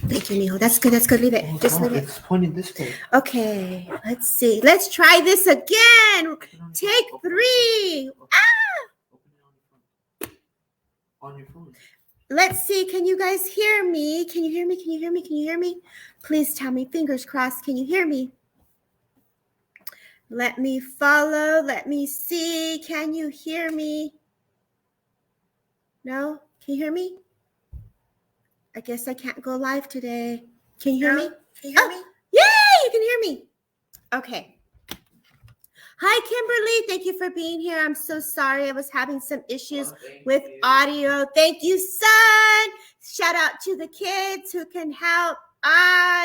Thank you, Neil. That's good. That's good. Leave it. Oh, Just no, leave it. it's pointing this way. Okay. Let's see. Let's try this again. Take 3. Open it on your phone. Let's see. Can you guys hear me? Can you hear me? Can you hear me? Can you hear me? Please tell me. Fingers crossed. Can you hear me? Let me follow. Let me see. Can you hear me? No? Can you hear me? I guess I can't go live today. Can you hear me? Can you hear me? Yay! You can hear me. Okay. Hi, Kimberly. Thank you for being here. I'm so sorry. I was having some issues with audio. Thank you, son. Shout out to the kids who can help.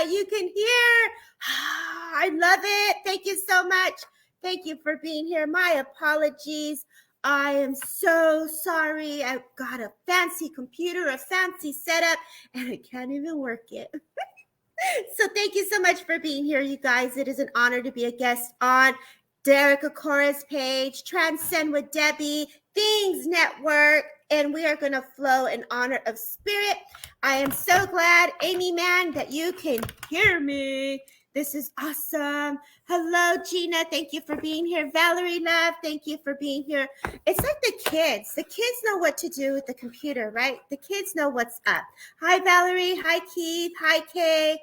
You can hear. I love it. Thank you so much. Thank you for being here. My apologies. I am so sorry. I've got a fancy computer, a fancy setup, and I can't even work it. So thank you so much for being here, you guys. It is an honor to be a guest on Derek Akora's page, Transcend with Debbie, Things Network, and we are going to flow in honor of spirit. I am so glad, Amy Man, that you can hear me. This is awesome. Hello, Gina. Thank you for being here. Valerie Love, thank you for being here. It's like the kids. The kids know what to do with the computer, right? The kids know what's up. Hi, Valerie. Hi, Keith. Hi, Kay.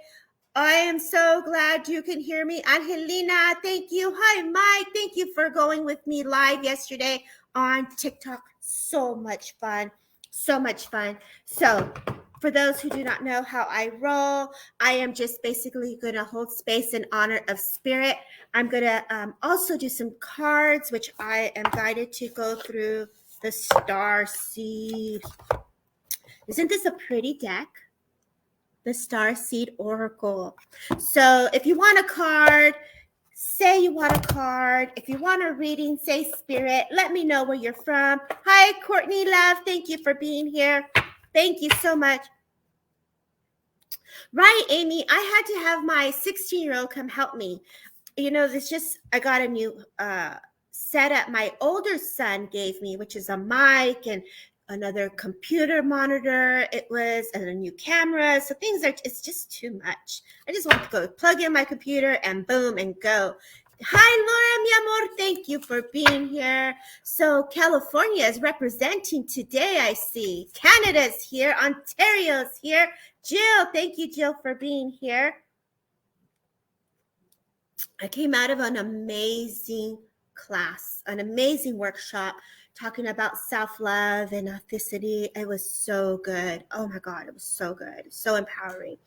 I am so glad you can hear me. Angelina, thank you. Hi, Mike. Thank you for going with me live yesterday on TikTok. So much fun. So much fun. So, for those who do not know how I roll, I am just basically going to hold space in honor of spirit. I'm going to also do some cards, which I am guided to go through the star seed. Isn't this a pretty deck? The Star Seed Oracle. So if you want a card, say you want a card. If you want a reading, say spirit. Let me know where you're from. Hi, Courtney Love. Thank you for being here. Thank you so much. Right, Amy, I had to have my 16-year-old come help me. You know, I got a new setup my older son gave me, which is a mic and another computer monitor. It was and a new camera. So it's just too much. I just want to go plug in my computer and boom and go. Hi, Laura, mi amor. Thank you for being here. So California is representing today, I see. Canada's here. Ontario's here. Jill, thank you, Jill, for being here. I came out of an amazing class, an amazing workshop talking about self-love and authenticity. It was so good. Oh my God, it was so good. So empowering.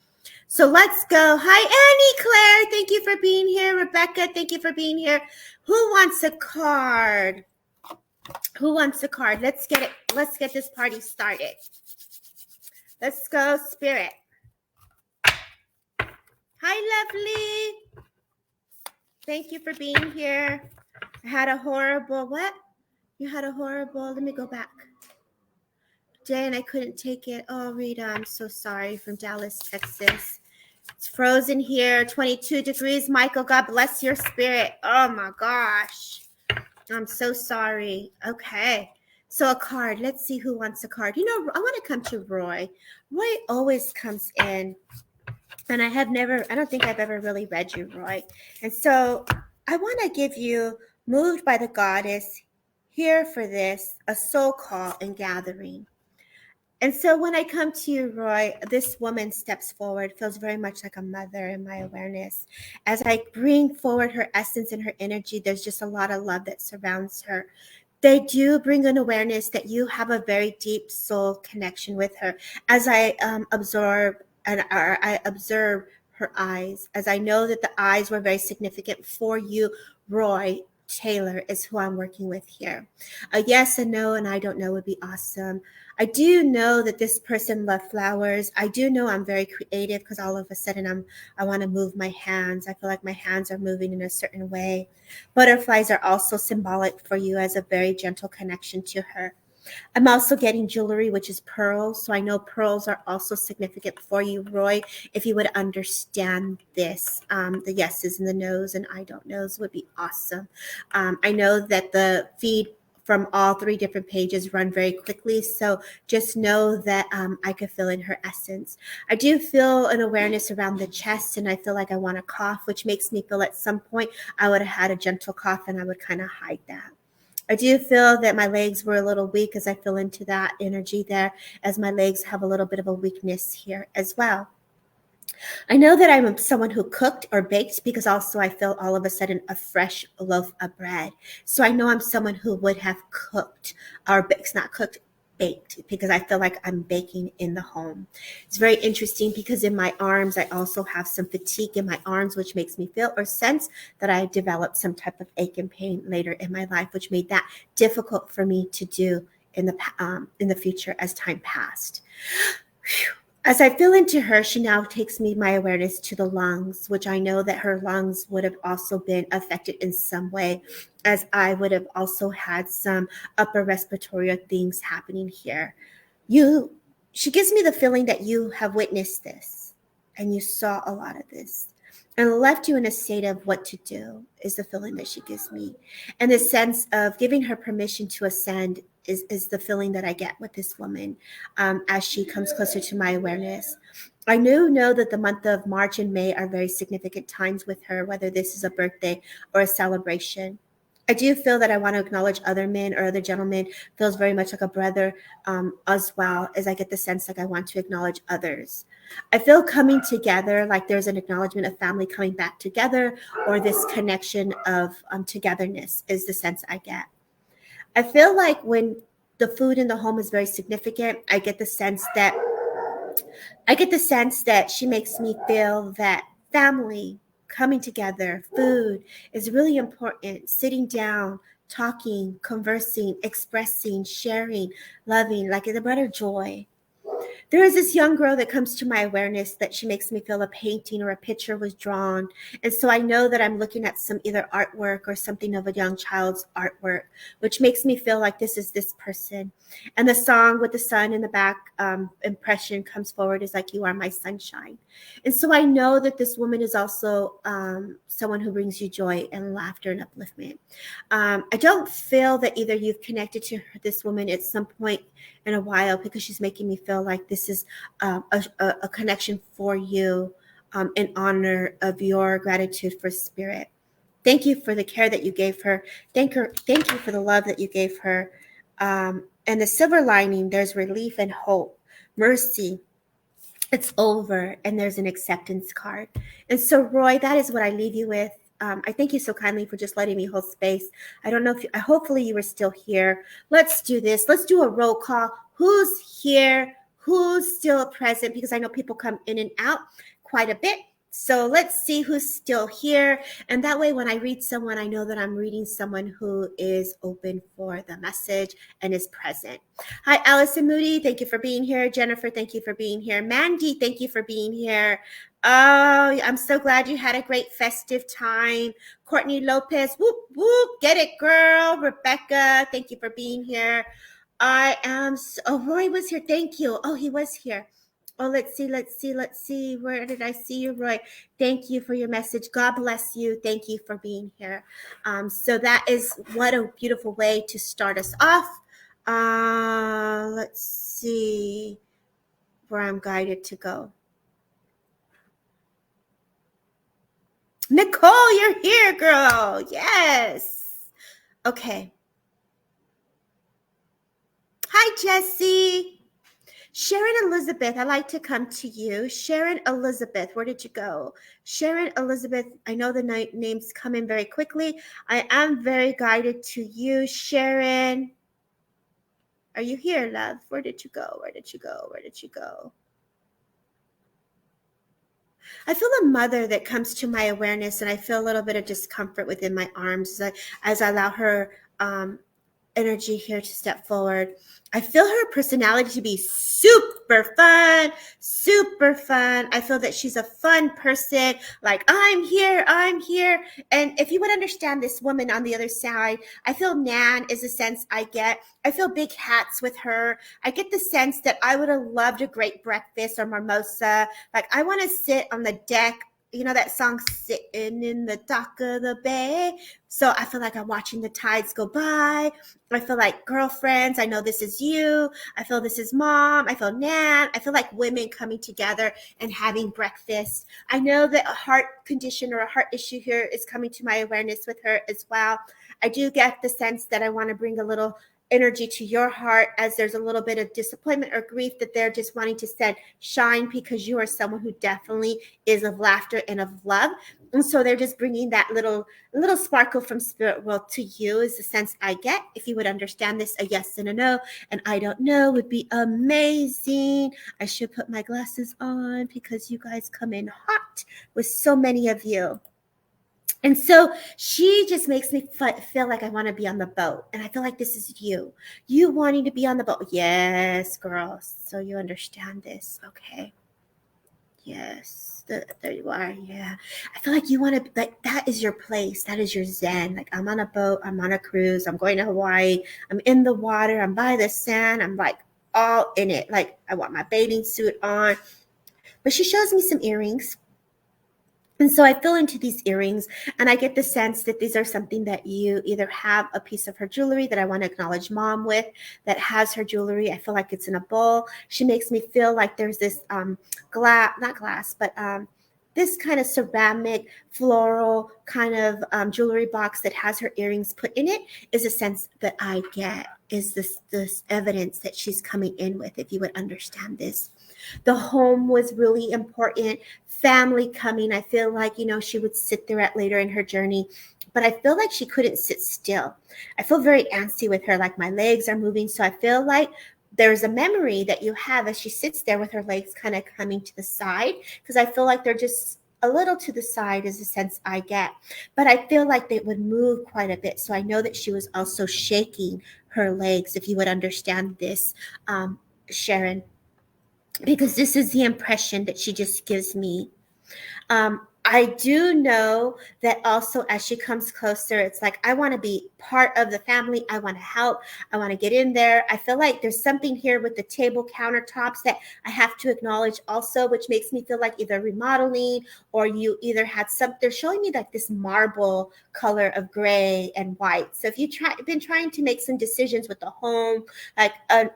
So let's go. Hi, Annie Claire. Thank you for being here. Rebecca, thank you for being here. Who wants a card? Who wants a card? Let's get it. Let's get this party started. Let's go, Spirit. Hi, lovely. Thank you for being here. I had a horrible, what? You had a horrible, let me go back. Day and I couldn't take it. Oh, Rita, I'm so sorry, from Dallas, Texas. It's frozen here, 22 degrees. Michael, God bless your spirit. Oh my gosh. I'm so sorry. Okay. So a card. Let's see who wants a card. You know, I want to come to Roy. Roy always comes in. And I don't think I've ever really read you, Roy. And so I want to give you, moved by the goddess, here for this, a soul call and gathering. And so when I come to you, Roy, this woman steps forward, feels very much like a mother in my awareness. As I bring forward her essence and her energy, there's just a lot of love that surrounds her. They do bring an awareness that you have a very deep soul connection with her. As I observe her eyes, as I know that the eyes were very significant for you, Roy Taylor is who I'm working with here. A yes, a no, and I don't know would be awesome. I do know that this person loved flowers. I do know I'm very creative because all of a sudden I want to move my hands. I feel like my hands are moving in a certain way. Butterflies are also symbolic for you as a very gentle connection to her. I'm also getting jewelry, which is pearls. So I know pearls are also significant for you, Roy, if you would understand this. The yeses and the nos and I don't knows would be awesome. I know that the feed from all 3 different pages run very quickly. So just know that I could feel in her essence. I do feel an awareness around the chest, and I feel like I want to cough, which makes me feel at some point I would have had a gentle cough, and I would kind of hide that. I do feel that my legs were a little weak as I feel into that energy there, as my legs have a little bit of a weakness here as well. I know that I'm someone who cooked or baked because also I feel all of a sudden a fresh loaf of bread. So I know I'm someone who would have cooked or baked, not cooked, baked, because I feel like I'm baking in the home. It's very interesting because in my arms, I also have some fatigue in my arms, which makes me feel or sense that I developed some type of ache and pain later in my life, which made that difficult for me to do in the future as time passed. Whew. As I feel into her, she now takes me my awareness to the lungs, which I know that her lungs would have also been affected in some way, as I would have also had some upper respiratory things happening here. She gives me the feeling that you have witnessed this and you saw a lot of this and left you in a state of what to do is the feeling that she gives me. And the sense of giving her permission to ascend is the feeling that I get with this woman as she comes closer to my awareness. I know that the month of March and May are very significant times with her, whether this is a birthday or a celebration. I do feel that I want to acknowledge other men or other gentlemen. Feels very much like a brother as well, as I get the sense like I want to acknowledge others. I feel coming together, like there's an acknowledgement of family coming back together, or this connection of togetherness is the sense I get. I feel like when the food in the home is very significant, I get the sense that she makes me feel that family coming together, food is really important. Sitting down, talking, conversing, expressing, sharing, loving, like the better joy. There is this young girl that comes to my awareness that she makes me feel a painting or a picture was drawn. And so I know that I'm looking at some either artwork or something of a young child's artwork, which makes me feel like this is this person. And the song with the sun in the back impression comes forward is like, you are my sunshine. And so I know that this woman is also someone who brings you joy and laughter and upliftment. I don't feel that either you've connected to this woman at some point in a while because she's making me feel like this is a connection for you in honor of your gratitude for spirit. Thank you for the care that you gave her. Thank you for the love that you gave her. And the silver lining, there's relief and hope, mercy. It's over, and there's an acceptance card. And so, Roy, that is what I leave you with. I thank you so kindly for just letting me hold space. I don't know if hopefully you were still here. Let's do this. Let's do a roll call. Who's here? Who's still present? Because I know people come in and out quite a bit. So let's see who's still here. And that way, when I read someone, I know that I'm reading someone who is open for the message and is present. Hi, Allison Moody. Thank you for being here. Jennifer, thank you for being here. Mandy, thank you for being here. Oh, I'm so glad you had a great festive time. Courtney Lopez, whoop, whoop, get it, girl. Rebecca, thank you for being here. Roy was here. Thank you. Oh, he was here. Oh, let's see. Where did I see you, Roy? Thank you for your message. God bless you. Thank you for being here. So that is what a beautiful way to start us off. Let's see where I'm guided to go. Nicole, you're here, girl. Yes. Okay. Hi, Jessie. Sharon Elizabeth, I'd like to come to you. Sharon Elizabeth, where did you go? Sharon Elizabeth, I know the names come in very quickly. I am very guided to you. Sharon, are you here, love? Where did you go? Where did you go? Where did you go? I feel a mother that comes to my awareness, and I feel a little bit of discomfort within my arms as I allow her energy here to step forward. I feel her personality to be super fun, super fun. I feel that she's a fun person. Like, I'm here. And if you would understand this woman on the other side, I feel Nan is a sense I get. I feel big hats with her. I get the sense that I would have loved a great breakfast or mimosa. Like, I want to sit on the deck you know that song, Sitting in the Dock of the Bay? So I feel like I'm watching the tides go by. I feel like girlfriends. I know this is you. I feel this is mom. I feel Nan. I feel like women coming together and having breakfast. I know that a heart condition or a heart issue here is coming to my awareness with her as well. I do get the sense that I want to bring a little energy to your heart as there's a little bit of disappointment or grief that they're just wanting to send shine, because you are someone who definitely is of laughter and of love. And so they're just bringing that little sparkle from spirit world to you is the sense I get. If you would understand this, a yes and a no, and I don't know would be amazing. I should put my glasses on because you guys come in hot with so many of you. And so she just makes me feel like I want to be on the boat. And I feel like this is you. You wanting to be on the boat. Yes, girl. So you understand this. Okay. Yes. There you are. Yeah. I feel like you want to, like, that is your place. That is your zen. Like, I'm on a boat. I'm on a cruise. I'm going to Hawaii. I'm in the water. I'm by the sand. I'm like all in it. Like, I want my bathing suit on. But she shows me some earrings. And so I feel into these earrings, and I get the sense that these are something that you either have a piece of her jewelry that I want to acknowledge mom with, that has her jewelry. I feel like it's in a bowl. She makes me feel like there's this not glass, but this kind of ceramic floral kind of jewelry box that has her earrings put in it is a sense that I get, is this evidence that she's coming in with, if you would understand this. The home was really important. Family coming. I feel like, she would sit there at later in her journey, but I feel like she couldn't sit still. I feel very antsy with her, like my legs are moving. So I feel like there's a memory that you have as she sits there with her legs kind of coming to the side, because I feel like they're just a little to the side is the sense I get. But I feel like they would move quite a bit. So I know that she was also shaking her legs, if you would understand this, Sharon, because this is the impression that she just gives me. I do know that also as she comes closer, it's like, I want to be part of the family. I want to help. I want to get in there. I feel like there's something here with the table countertops that I have to acknowledge also, which makes me feel like either remodeling, or you either had they're showing me like this marble color of gray and white. So if you've been trying to make some decisions with the home, like an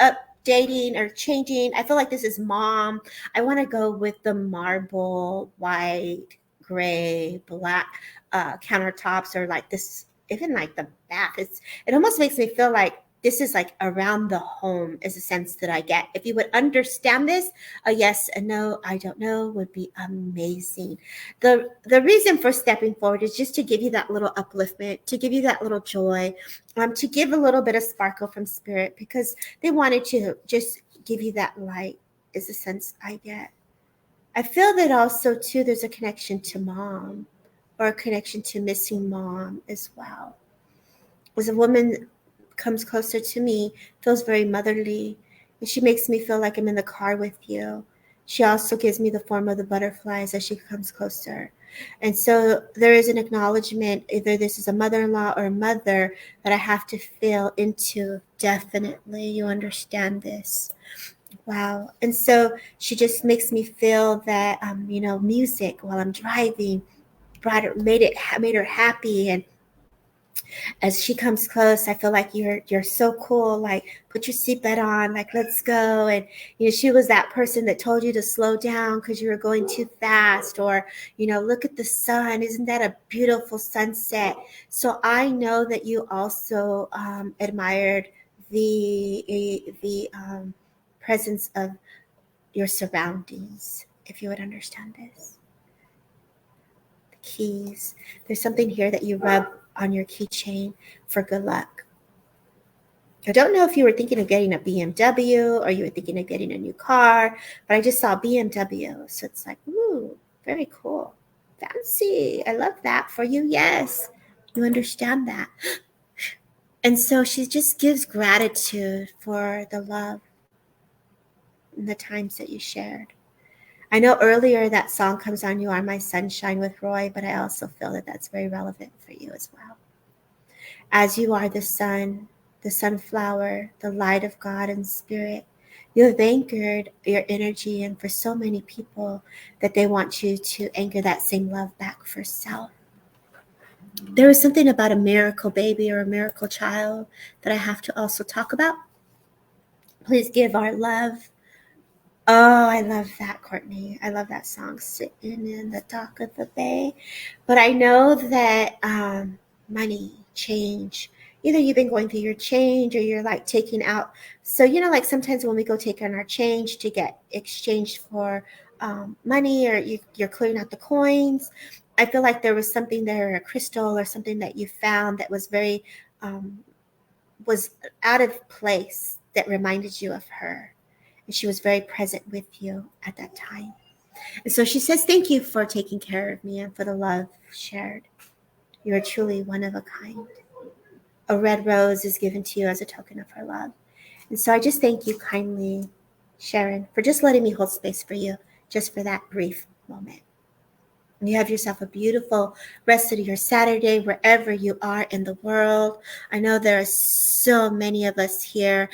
updating or changing, I feel like this is mom. I want to go with the marble, white, gray, black countertops, or like this, even like the bath. It almost makes me feel like this is like around the home is a sense that I get. If you would understand this, a yes, a no, I don't know would be amazing. The reason for stepping forward is just to give you that little upliftment, to give you that little joy, to give a little bit of sparkle from spirit, because they wanted to just give you that light is the sense I get. I feel that also too there's a connection to mom, or a connection to missing mom as well. As a woman comes closer to me, feels very motherly, and she makes me feel like I'm in the car with you. She also gives me the form of the butterflies as she comes closer. And so there is an acknowledgement, either this is a mother-in-law or a mother, that I have to feel into. Definitely, you understand this. Wow. And so she just makes me feel that, music while I'm driving made her happy. And as she comes close, I feel like you're so cool. Like, put your seatbelt on. Like, let's go. And she was that person that told you to slow down because you were going too fast. Or look at the sun. Isn't that a beautiful sunset? So I know that you also admired the presence of your surroundings. If you would understand this, the keys. There's something here that you rub on your keychain for good luck. I don't know if you were thinking of getting a BMW or you were thinking of getting a new car, but I just saw BMW. So it's like, ooh, very cool. Fancy. I love that for you. Yes, you understand that. And so she just gives gratitude for the love and the times that you shared. I know earlier that song comes on, You Are My Sunshine with Roy, but I also feel that that's very relevant for you as well. As you are the sun, the sunflower, the light of God and spirit, You have anchored your energy in for so many people that they want you to anchor that same love back for self. There is something about a miracle baby or a miracle child that I have to also talk about. Please give our love. Oh, I love that, Courtney. I love that song, Sitting in the Dock of the Bay. But I know that money, change, either you've been going through your change or you're like taking out. So, like sometimes when we go take on our change to get exchanged for money, or you're clearing out the coins, I feel like there was something there, a crystal or something that you found that was very, was out of place, that reminded you of her. And she was very present with you at that time. And so she says, thank you for taking care of me and for the love shared. You are truly one of a kind. A red rose is given to you as a token of her love. And so I just thank you kindly, Sharon, for just letting me hold space for you, just for that brief moment. And you have yourself a beautiful rest of your Saturday, wherever you are in the world. I know there are so many of us here,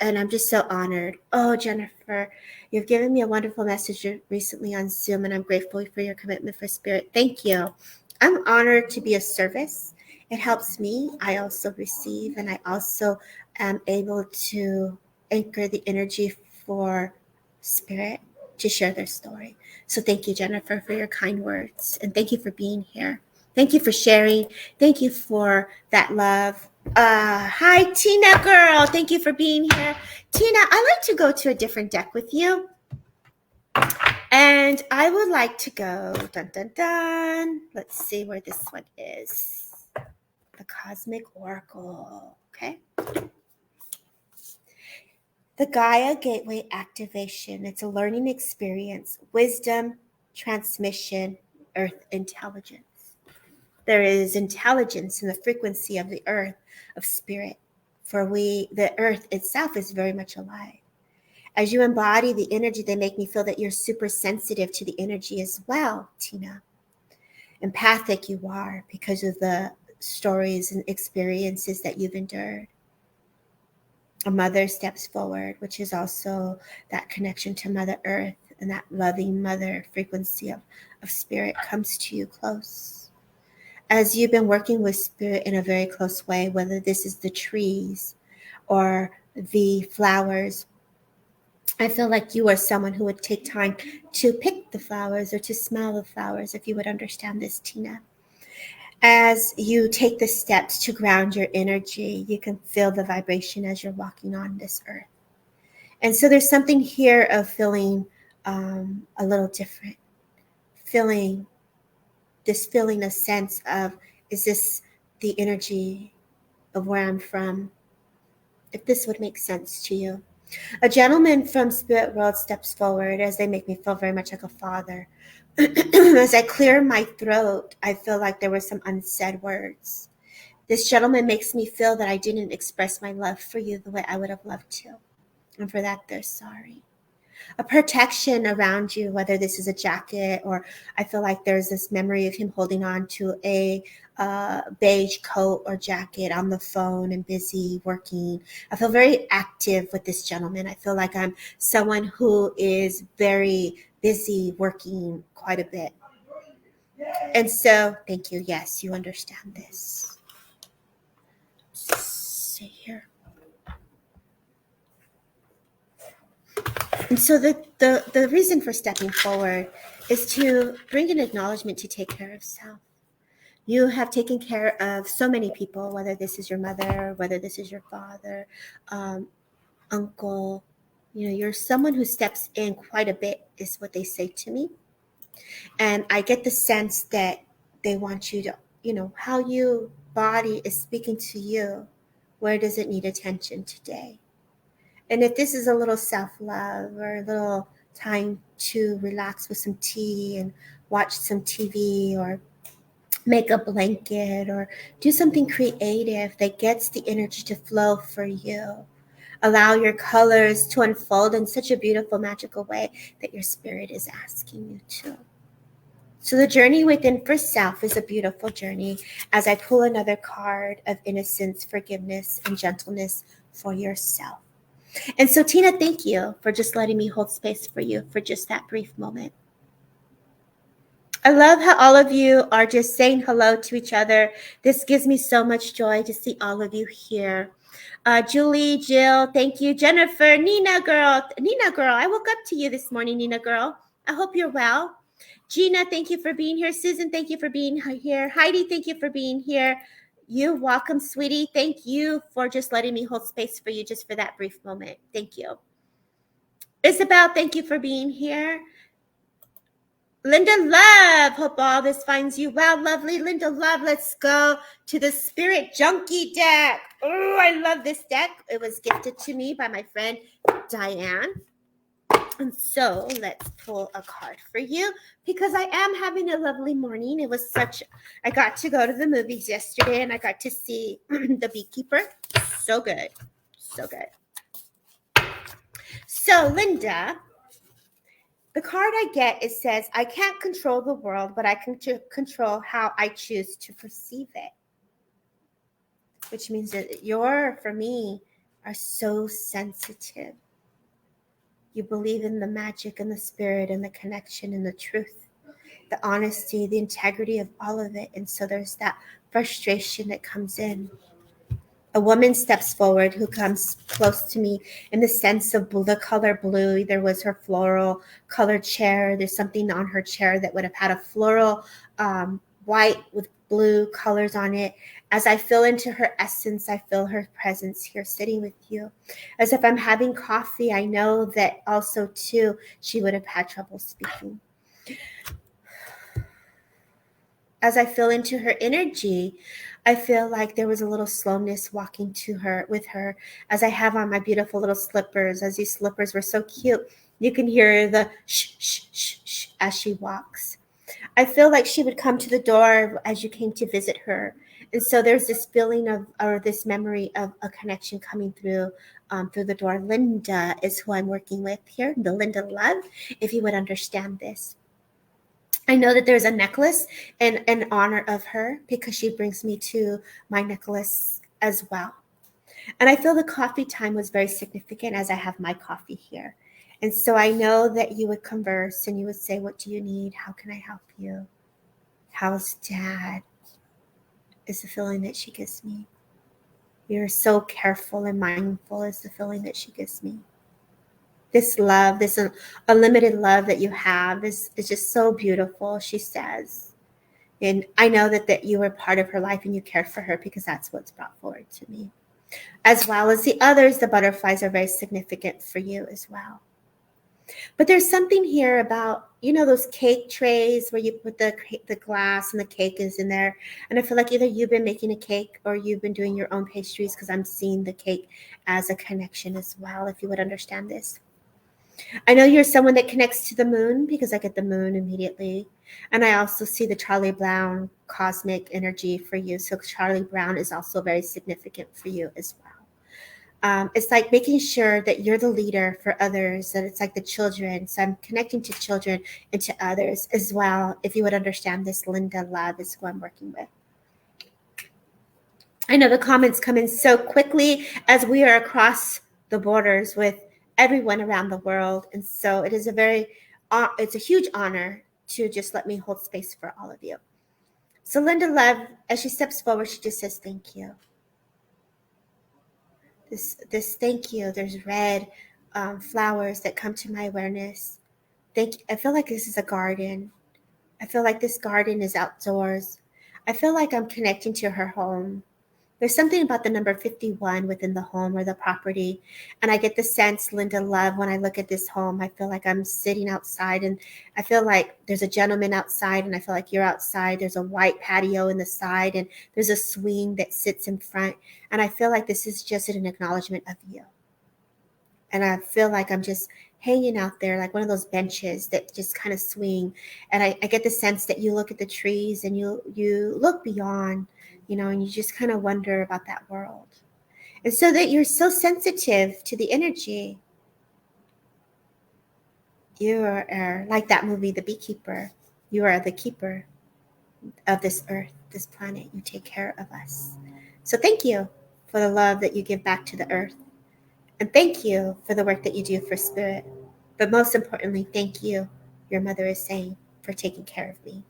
and I'm just so honored. Oh, Jennifer, you've given me a wonderful message recently on Zoom, and I'm grateful for your commitment for spirit. Thank you. I'm honored to be of service. It helps me. I also receive, and I also am able to anchor the energy for spirit to share their story. So thank you, Jennifer, for your kind words, and thank you for being here. Thank you for sharing. Thank you for that love. Hi, Tina girl. Thank you for being here. Tina, I like to go to a different deck with you. And I would like to go, dun, dun, dun. Let's see where this one is. The Cosmic Oracle. Okay. The Gaia Gateway Activation. It's a learning experience, wisdom, transmission, earth intelligence. There is intelligence in the frequency of the earth, of spirit. For the earth itself is very much alive. As you embody the energy, they make me feel that you're super sensitive to the energy as well, Tina. Empathic you are because of the stories and experiences that you've endured. A mother steps forward, which is also that connection to Mother Earth, and that loving mother frequency of spirit comes to you close. As you've been working with spirit in a very close way, whether this is the trees or the flowers, I feel like you are someone who would take time to pick the flowers or to smell the flowers, if you would understand this, Tina. As you take the steps to ground your energy, you can feel the vibration as you're walking on this earth. And so there's something here of feeling a little different, feeling a sense of, is this the energy of where I'm from? If this would make sense to you. A gentleman from Spirit World steps forward as they make me feel very much like a father. As I clear my throat, I feel like there were some unsaid words. This gentleman makes me feel that I didn't express my love for you the way I would have loved to. And for that, they're sorry. A protection around you, whether this is a jacket, or I feel like there's this memory of him holding on to a beige coat or jacket on the phone and busy working. I feel very active with this gentleman. I feel like I'm someone who is very busy working quite a bit. And so, thank you. Yes, you understand this. Let's see here. And so the reason for stepping forward is to bring an acknowledgement to take care of self. You have taken care of so many people, whether this is your mother, whether this is your father, uncle. You're someone who steps in quite a bit, is what they say to me. And I get the sense that they want you to, how your body is speaking to you. Where does it need attention today? And if this is a little self-love or a little time to relax with some tea and watch some TV or make a blanket or do something creative that gets the energy to flow for you. Allow your colors to unfold in such a beautiful, magical way that your spirit is asking you to. So the journey within for self is a beautiful journey as I pull another card of innocence, forgiveness, and gentleness for yourself. And so, Tina, thank you for just letting me hold space for you for just that brief moment. I love how all of you are just saying hello to each other. This gives me so much joy to see all of you here. Julie, Jill, thank you. Jennifer, Nina girl, I woke up to you this morning, Nina girl. I hope you're well. Gina, thank you for being here. Susan, thank you for being here. Heidi, thank you for being here. You're welcome, sweetie. Thank you for just letting me hold space for you just for that brief moment. Thank you. Isabel, thank you for being here. Linda Love, hope all this finds you well. Lovely Linda Love, let's go to the Spirit Junkie deck. Oh, I love this deck. It was gifted to me by my friend Diane. And so let's pull a card for you because I am having a lovely morning. It was I got to go to the movies yesterday and I got to see The Beekeeper. So good. So good. So, Linda, the card I get, it says, I can't control the world, but I can control how I choose to perceive it. Which means that for me, are so sensitive. You believe in the magic and the spirit and the connection and the truth, the honesty, the integrity of all of it. And so there's that frustration that comes in. A woman steps forward who comes close to me in the sense of the color blue. There was her floral colored chair. There's something on her chair that would have had a floral white with blue colors on it. As I feel into her essence, I feel her presence here sitting with you. As if I'm having coffee, I know that also too, she would have had trouble speaking. As I feel into her energy, I feel like there was a little slowness walking with her as I have on my beautiful little slippers. As these slippers were so cute, you can hear the shh, shh, shh, shh as she walks. I feel like she would come to the door as you came to visit her. And so there's this feeling or this memory of a connection coming through the door. Linda is who I'm working with here, the Linda Love, if you would understand this. I know that there's a necklace in honor of her because she brings me to my necklace as well. And I feel the coffee time was very significant as I have my coffee here. And so I know that you would converse and you would say, what do you need? How can I help you? How's dad? Is the feeling that she gives me. You're so careful and mindful is the feeling that she gives me. This love, this unlimited love that you have is just so beautiful, she says. And I know that you were part of her life and you cared for her because that's what's brought forward to me. As well as the others, the butterflies are very significant for you as well. But there's something here about, those cake trays where you put the glass and the cake is in there. And I feel like either you've been making a cake or you've been doing your own pastries because I'm seeing the cake as a connection as well, if you would understand this. I know you're someone that connects to the moon because I get the moon immediately. And I also see the Charlie Brown cosmic energy for you. So Charlie Brown is also very significant for you as well. It's like making sure that you're the leader for others, that it's like the children. So I'm connecting to children and to others as well. If you would understand this, Linda Love is who I'm working with. I know the comments come in so quickly as we are across the borders with everyone around the world. And so it is it's a huge honor to just let me hold space for all of you. So Linda Love, as she steps forward, she just says, thank you. This thank you. There's red flowers that come to my awareness. I feel like this is a garden. I feel like this garden is outdoors. I feel like I'm connecting to her home. There's something about the number 51 within the home or the property. And I get the sense, Linda Love, when I look at this home, I feel like I'm sitting outside and I feel like there's a gentleman outside and I feel like you're outside. There's a white patio in the side and there's a swing that sits in front. And I feel like this is just an acknowledgement of you. And I feel like I'm just hanging out there like one of those benches that just kind of swing. And I get the sense that you look at the trees and you look beyond, and you just kind of wonder about that world. And so that you're so sensitive to the energy. You are like that movie, The Beekeeper. You are the keeper of this earth, this planet. You take care of us. So thank you for the love that you give back to the earth And thank you for the work that you do for Spirit. But most importantly, thank you, your mother is saying, for taking care of me.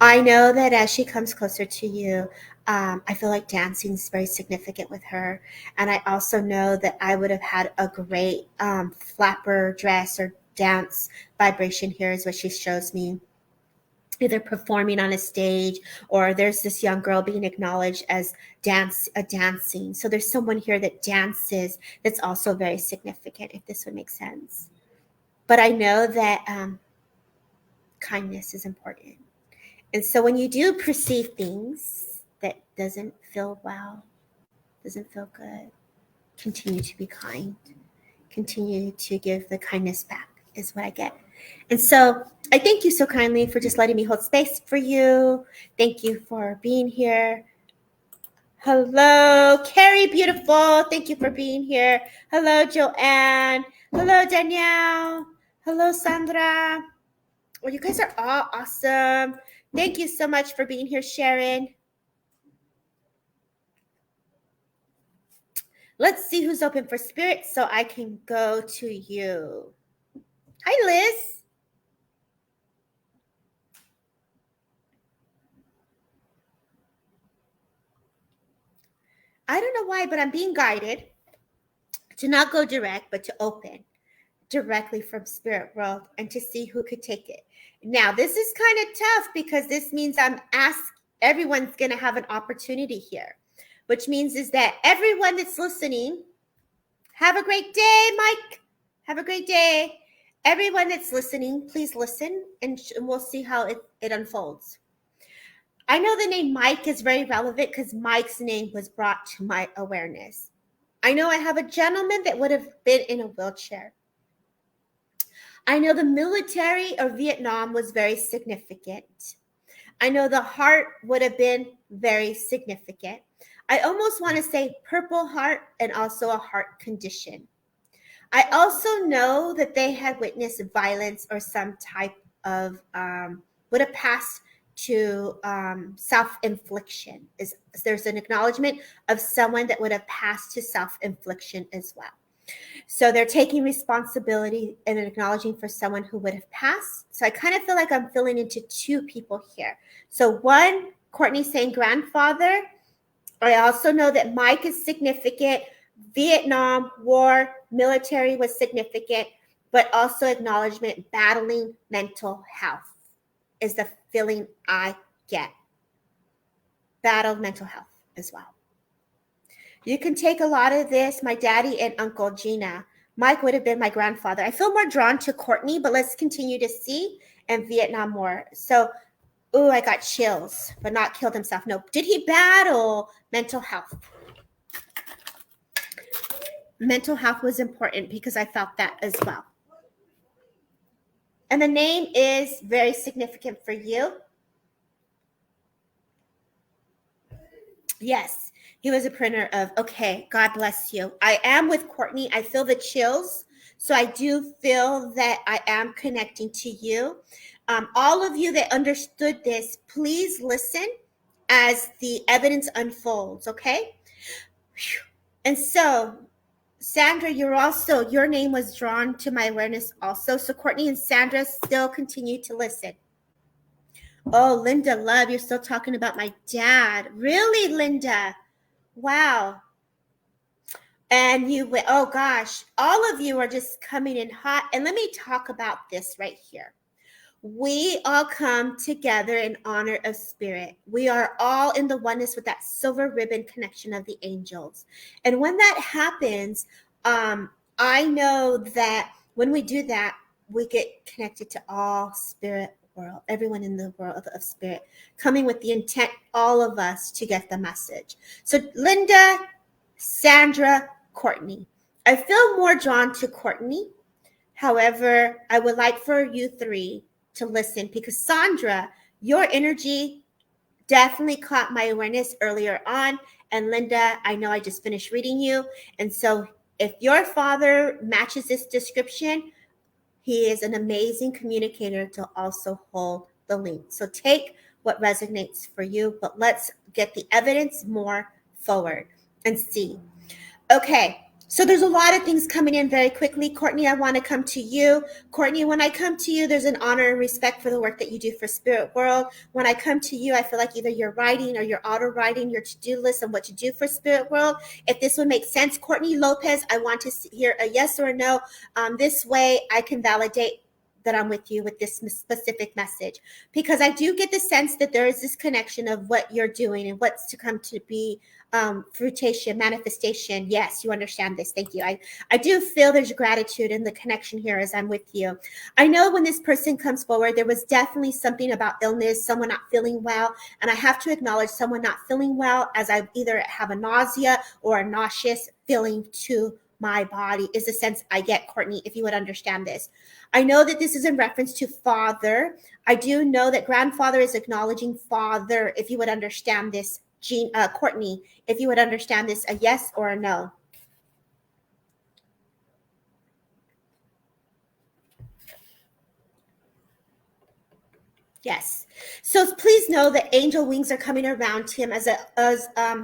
I know that as she comes closer to you, I feel like dancing is very significant with her. And I also know that I would have had a great flapper dress or dance vibration here is what she shows me. Either performing on a stage, or there's this young girl being acknowledged as dancing. So there's someone here that dances that's also very significant, if this would make sense. But I know that kindness is important. And so when you do perceive things that doesn't feel well, doesn't feel good, continue to be kind. Continue to give the kindness back is what I get. And so I thank you so kindly for just letting me hold space for you. Thank you for being here. Hello, Carrie, beautiful. Thank you for being here. Hello, Joanne. Hello, Danielle. Hello, Sandra. Well, you guys are all awesome. Thank you so much for being here, Sharon. Let's see who's open for Spirit so I can go to you. Hi, Liz. I don't know why, but I'm being guided to not go direct, but to open directly from Spirit World and to see who could take it. Now, this is kind of tough because this means everyone's going to have an opportunity here, which means is that everyone that's listening, have a great day, Mike. Have a great day. Everyone that's listening, please listen, and we'll see how it unfolds. I know the name Mike is very relevant because Mike's name was brought to my awareness. I know I have a gentleman that would have been in a wheelchair. I know the military of Vietnam was very significant. I know the heart would have been very significant. I almost want to say Purple Heart and also a heart condition. I also know that they had witnessed violence or some type of, would have passed to self-infliction. There's an acknowledgement of someone that would have passed to self-infliction as well. So they're taking responsibility and acknowledging for someone who would have passed. So I kind of feel like I'm filling into two people here. So one, Courtney saying grandfather. I also know that Mike is significant. Vietnam War, military was significant, but also acknowledgement, battling mental health is the feeling I get. Battled mental health as well. You can take a lot of this, my daddy and Uncle Gina. Mike would have been my grandfather. I feel more drawn to Courtney, but let's continue to see, and Vietnam War. So, ooh, I got chills, but not killed himself. No, did he battle mental health? Mental health was important because I felt that as well. And the name is very significant for you. Yes, he was a printer of, okay, God bless you. I am with Courtney. I feel the chills. So I do feel that I am connecting to you. All of you that understood this, please listen as the evidence unfolds, okay? And so, Sandra, your name was drawn to my awareness also. So Courtney and Sandra still continue to listen. Oh, Linda Love, you're still talking about my dad. Really, Linda? Wow. And oh gosh, all of you are just coming in hot. And let me talk about this right here. We all come together in honor of Spirit. We are all in the oneness with that silver ribbon connection of the angels. And when that happens, I know that when we do that, we get connected to all Spirit world, everyone in the world of Spirit, coming with the intent, all of us, to get the message. So Linda, Sandra, Courtney. I feel more drawn to Courtney. However, I would like for you three to listen because Sandra, your energy definitely caught my awareness earlier on. And Linda, I know I just finished reading you. And so if your father matches this description, he is an amazing communicator to also hold the link. So take what resonates for you, but let's get the evidence more forward and see. Okay, So there's a lot of things coming in very quickly. Courtney, I want to come to you. Courtney, when I come to you, there's an honor and respect for the work that you do for Spirit World. When I come to you, I feel like either you're writing or you're auto-writing your to-do list and what to do for Spirit World. If this would make sense, Courtney Lopez, I want to hear a yes or a no. This way I can validate that I'm with you with this specific message, because I do get the sense that there is this connection of what you're doing and what's to come to be fruitation, manifestation. Yes, you understand this. Thank you. I do feel there's gratitude in the connection here as I'm with you. I know when this person comes forward, there was definitely something about illness, someone not feeling well. And I have to acknowledge someone not feeling well, as I either have a nausea or a nauseous feeling to my body is the sense I get, Courtney, if you would understand this. I know that this is in reference to father. I do know that grandfather is acknowledging father, if you would understand this, Courtney, if you would understand this, a yes or a no. Yes. So please know that angel wings are coming around him as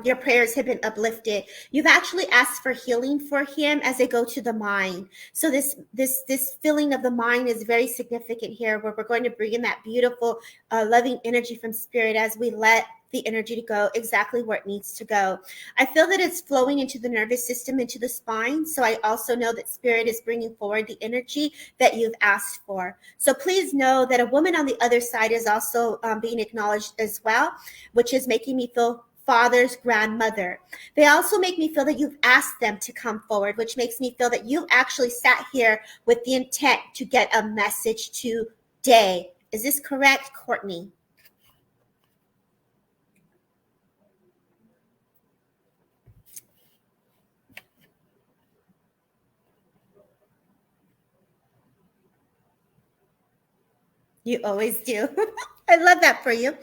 your prayers have been uplifted. You've actually asked for healing for him as they go to the mind. So this feeling of the mind is very significant here, where we're going to bring in that beautiful, loving energy from spirit as we let the energy to go exactly where it needs to go. I feel that it's flowing into the nervous system, into the spine. So I also know that spirit is bringing forward the energy that you've asked for. So please know that a woman on the other side is also being acknowledged as well, which is making me feel father's grandmother. They also make me feel that you've asked them to come forward, which makes me feel that you actually sat here with the intent to get a message today. Is this correct, Courtney? You always do. I love that for you.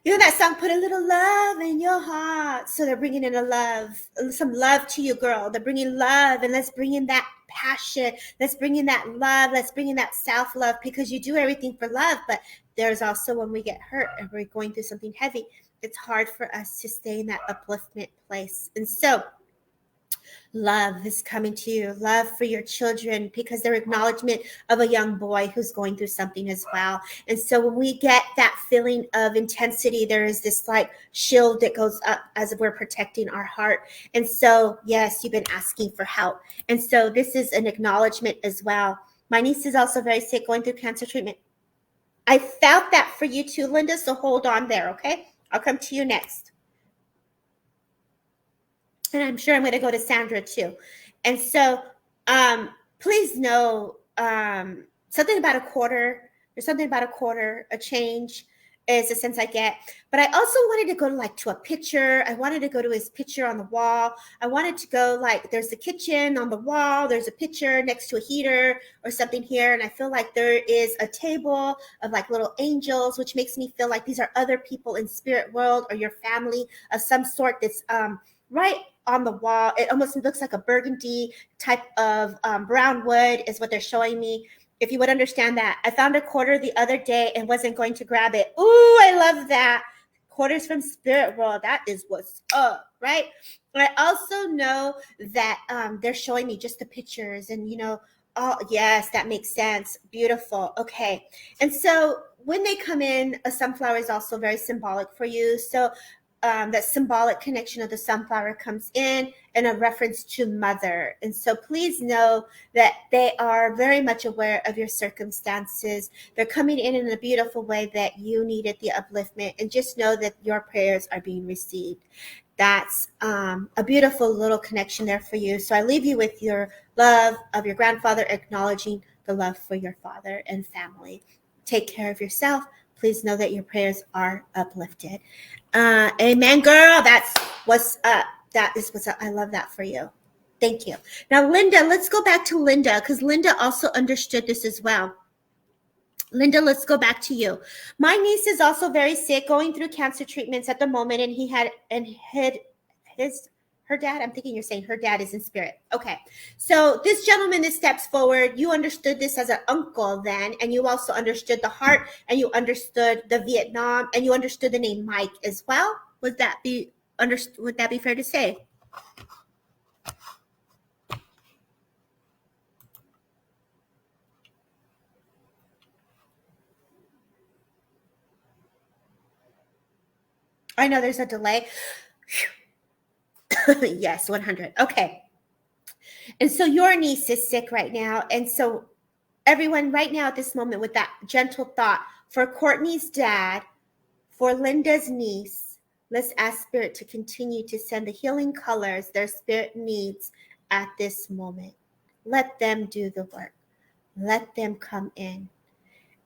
You know that song, Put a Little Love in Your Heart. So they're bringing in some love to you, girl. They're bringing love, and let's bring in that passion. Let's bring in that love. Let's bring in that self-love, because you do everything for love. But there's also when we get hurt and we're going through something heavy, it's hard for us to stay in that upliftment place. And so love is coming to you, love for your children, because they're acknowledgement of a young boy who's going through something as well. And so when we get that feeling of intensity, there is this like shield that goes up as if we're protecting our heart. And so, yes, you've been asking for help. And so this is an acknowledgement as well. My niece is also very sick, going through cancer treatment. I felt that for you too, Linda, so hold on there, okay? I'll come to you next. And I'm sure I'm going to go to Sandra too. And so please know something about a quarter. There's something about a quarter, a change is the sense I get. But I also wanted to go to a picture. I wanted to go to his picture on the wall. I wanted to go there's the kitchen on the wall. There's a picture next to a heater or something here. And I feel like there is a table of little angels, which makes me feel like these are other people in spirit world or your family of some sort that's right on the wall. It almost looks like a burgundy type of brown wood is what they're showing me. If you would understand that. I found a quarter the other day and wasn't going to grab it. Ooh, I love that. Quarters from spirit world. That is what's up, right? I also know that they're showing me just the pictures and, oh, yes, that makes sense. Beautiful. Okay. And so when they come in, a sunflower is also very symbolic for you. So that symbolic connection of the sunflower comes in and a reference to mother. And so please know that they are very much aware of your circumstances. They're coming in a beautiful way that you needed the upliftment, and just know that your prayers are being received. That's a beautiful little connection there for you. So I leave you with your love of your grandfather, acknowledging the love for your father and family. Take care of yourself. Please know that your prayers are uplifted. Amen, girl. That's what's up. That is what's up. I love that for you. Thank you. Now, Linda, let's go back to Linda, because Linda also understood this as well. Linda, let's go back to you. My niece is also very sick, going through cancer treatments at the moment, and her dad, I'm thinking you're saying her dad is in spirit. Okay. So this gentleman that steps forward, you understood this as an uncle then, and you also understood the heart, and you understood the Vietnam, and you understood the name Mike as well. Would that be fair to say? I know there's a delay. Yes, 100. Okay. And so your niece is sick right now. And so everyone right now at this moment with that gentle thought for Courtney's dad, for Linda's niece, let's ask Spirit to continue to send the healing colors their spirit needs at this moment. Let them do the work. Let them come in.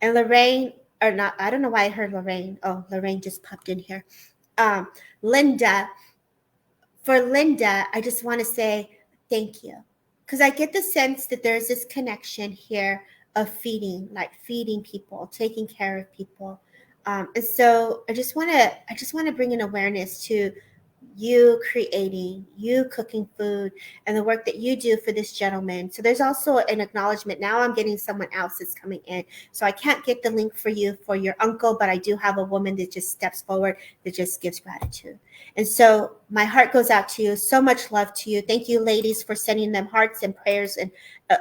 And Lorraine, or not, I don't know why I heard Lorraine. Oh, Lorraine just popped in here. Linda, for Linda, I just want to say thank you. Because I get the sense that there's this connection here of feeding, like feeding people, taking care of people. And so I just want to bring an awareness to you creating, you cooking food, and the work that you do for this gentleman. So there's also an acknowledgement. Now I'm getting someone else that's coming in. So I can't get the link for you for your uncle, but I do have a woman that just steps forward that just gives gratitude. And so my heart goes out to you. So much love to you. Thank you, ladies, for sending them hearts and prayers and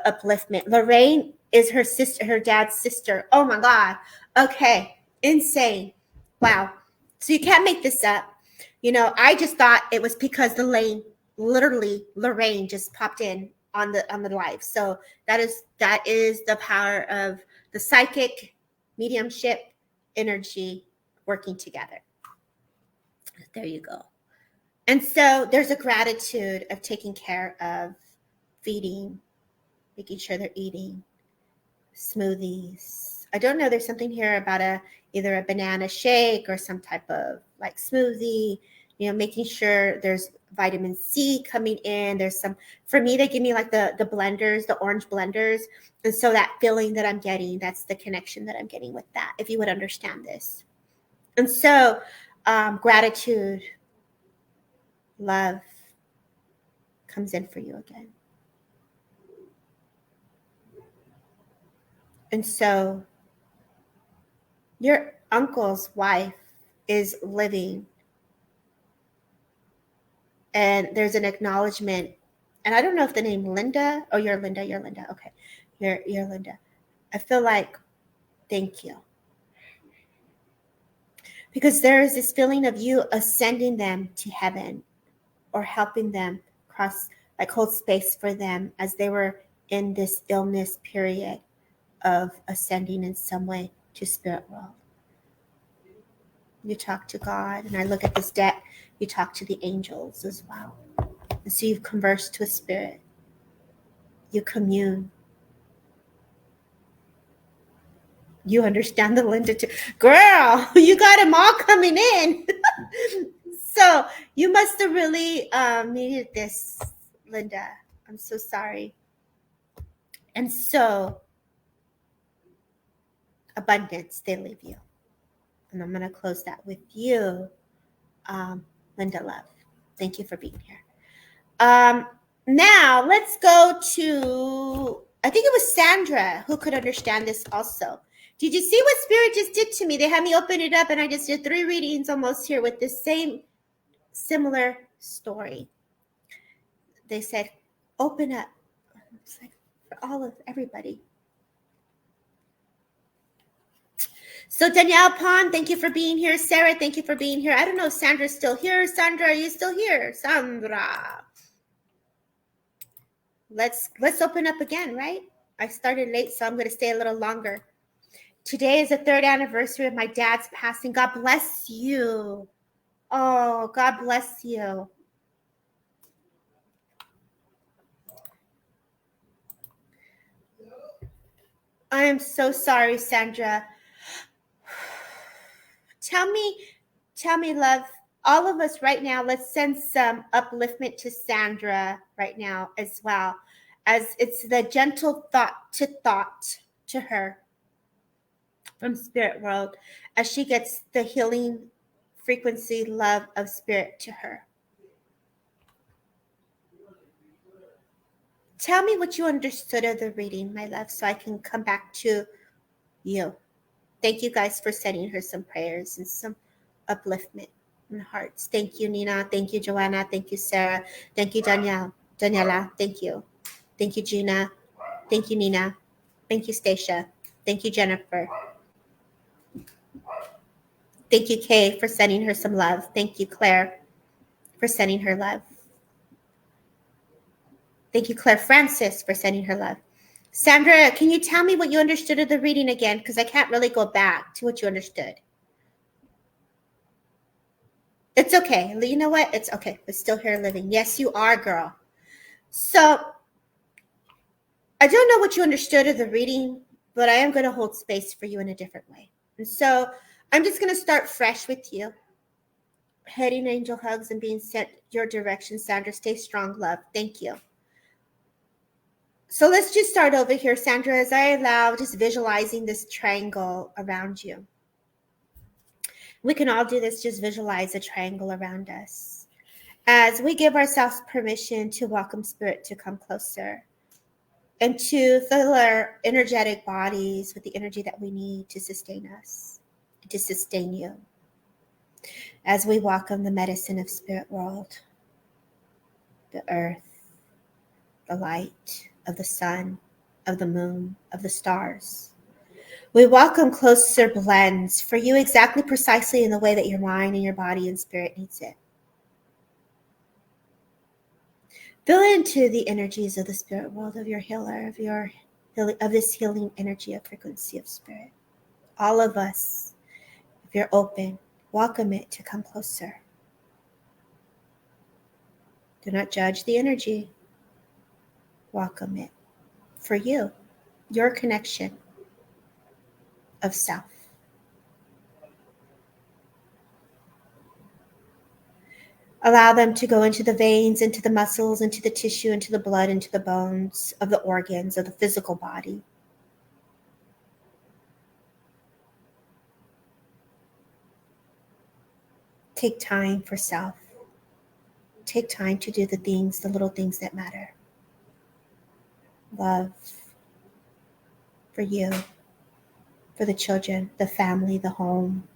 upliftment. Lorraine is her sister, her dad's sister. Oh my God. Okay. Insane. Wow. So you can't make this up. You know, I just thought it was because literally Lorraine just popped in on the live. So that is the power of the psychic mediumship energy working together. There you go. And so there's a gratitude of taking care of feeding, making sure they're eating smoothies. I don't know. There's something here about either a banana shake or some type of like smoothie. You know, making sure there's vitamin C coming in. There's some, for me, they give me like the blenders, the orange blenders. And so that feeling that I'm getting, that's the connection that I'm getting with that, if you would understand this. And so gratitude, love comes in for you again. And so your uncle's wife is living, and there's an acknowledgement. And I don't know if the name Linda, oh, you're Linda. Okay. You're Linda. I feel like, thank you. Because there is this feeling of you ascending them to heaven or helping them cross, like hold space for them as they were in this illness period of ascending in some way to spirit world. You talk to God, and I look at this deck, you talk to the angels as well. And so you've conversed with spirit. You commune. You understand the Linda too. Girl, you got them all coming in. So you must have really needed this, Linda. I'm so sorry. And so abundance, they leave you. And I'm going to close that with you, Linda Love. Thank you for being here. Now let's go to, I think it was Sandra who could understand this also. Did you see what Spirit just did to me? They had me open it up, and I just did 3 readings almost here with the same similar story. They said, open up. It's like for everybody. So Danielle Pond, thank you for being here. Sarah, thank you for being here. I don't know if Sandra's still here. Sandra, are you still here? Sandra. Let's open up again, right? I started late, so I'm going to stay a little longer. Today is the 3rd anniversary of my dad's passing. God bless you. Oh, God bless you. I am so sorry, Sandra. Tell me, love, all of us right now, let's send some upliftment to Sandra right now as well, as it's the gentle thought to her from Spirit World as she gets the healing frequency love of Spirit to her. Tell me what you understood of the reading, my love, so I can come back to you. Thank you guys for sending her some prayers and some upliftment and hearts. Thank you, Nina. Thank you, Joanna. Thank you, Sarah. Thank you, Daniela. Thank you. Thank you, Gina. Thank you, Nina. Thank you, Stacia. Thank you, Jennifer. Thank you, Kay, for sending her some love. Thank you, Claire, for sending her love. Thank you, Claire Francis, for sending her love. Sandra, can you tell me what you understood of the reading again? Because I can't really go back to what you understood. It's okay. You know what? It's okay. We're still here living. Yes, you are, girl. So I don't know what you understood of the reading, but I am going to hold space for you in a different way. And so I'm just going to start fresh with you. Heading angel hugs and being sent your direction, Sandra. Stay strong, love. Thank you. So let's just start over here, Sandra, as I allow just visualizing this triangle around you. We can all do this, just visualize a triangle around us. As we give ourselves permission to welcome spirit to come closer and to fill our energetic bodies with the energy that we need to sustain us, to sustain you. As we welcome the medicine of spirit world, the earth, the light of the sun, of the moon, of the stars. We welcome closer blends for you exactly precisely in the way that your mind and your body and spirit needs it. Fill into the energies of the spirit world, of your healer, of this healing energy of frequency of spirit. All of us, if you're open, welcome it to come closer. Do not judge the energy. Welcome it for you, your connection of self. Allow them to go into the veins, into the muscles, into the tissue, into the blood, into the bones of the organs of the physical body. Take time for self. Take time to do the things, the little things that matter. Love for you, for the children, the family, the home.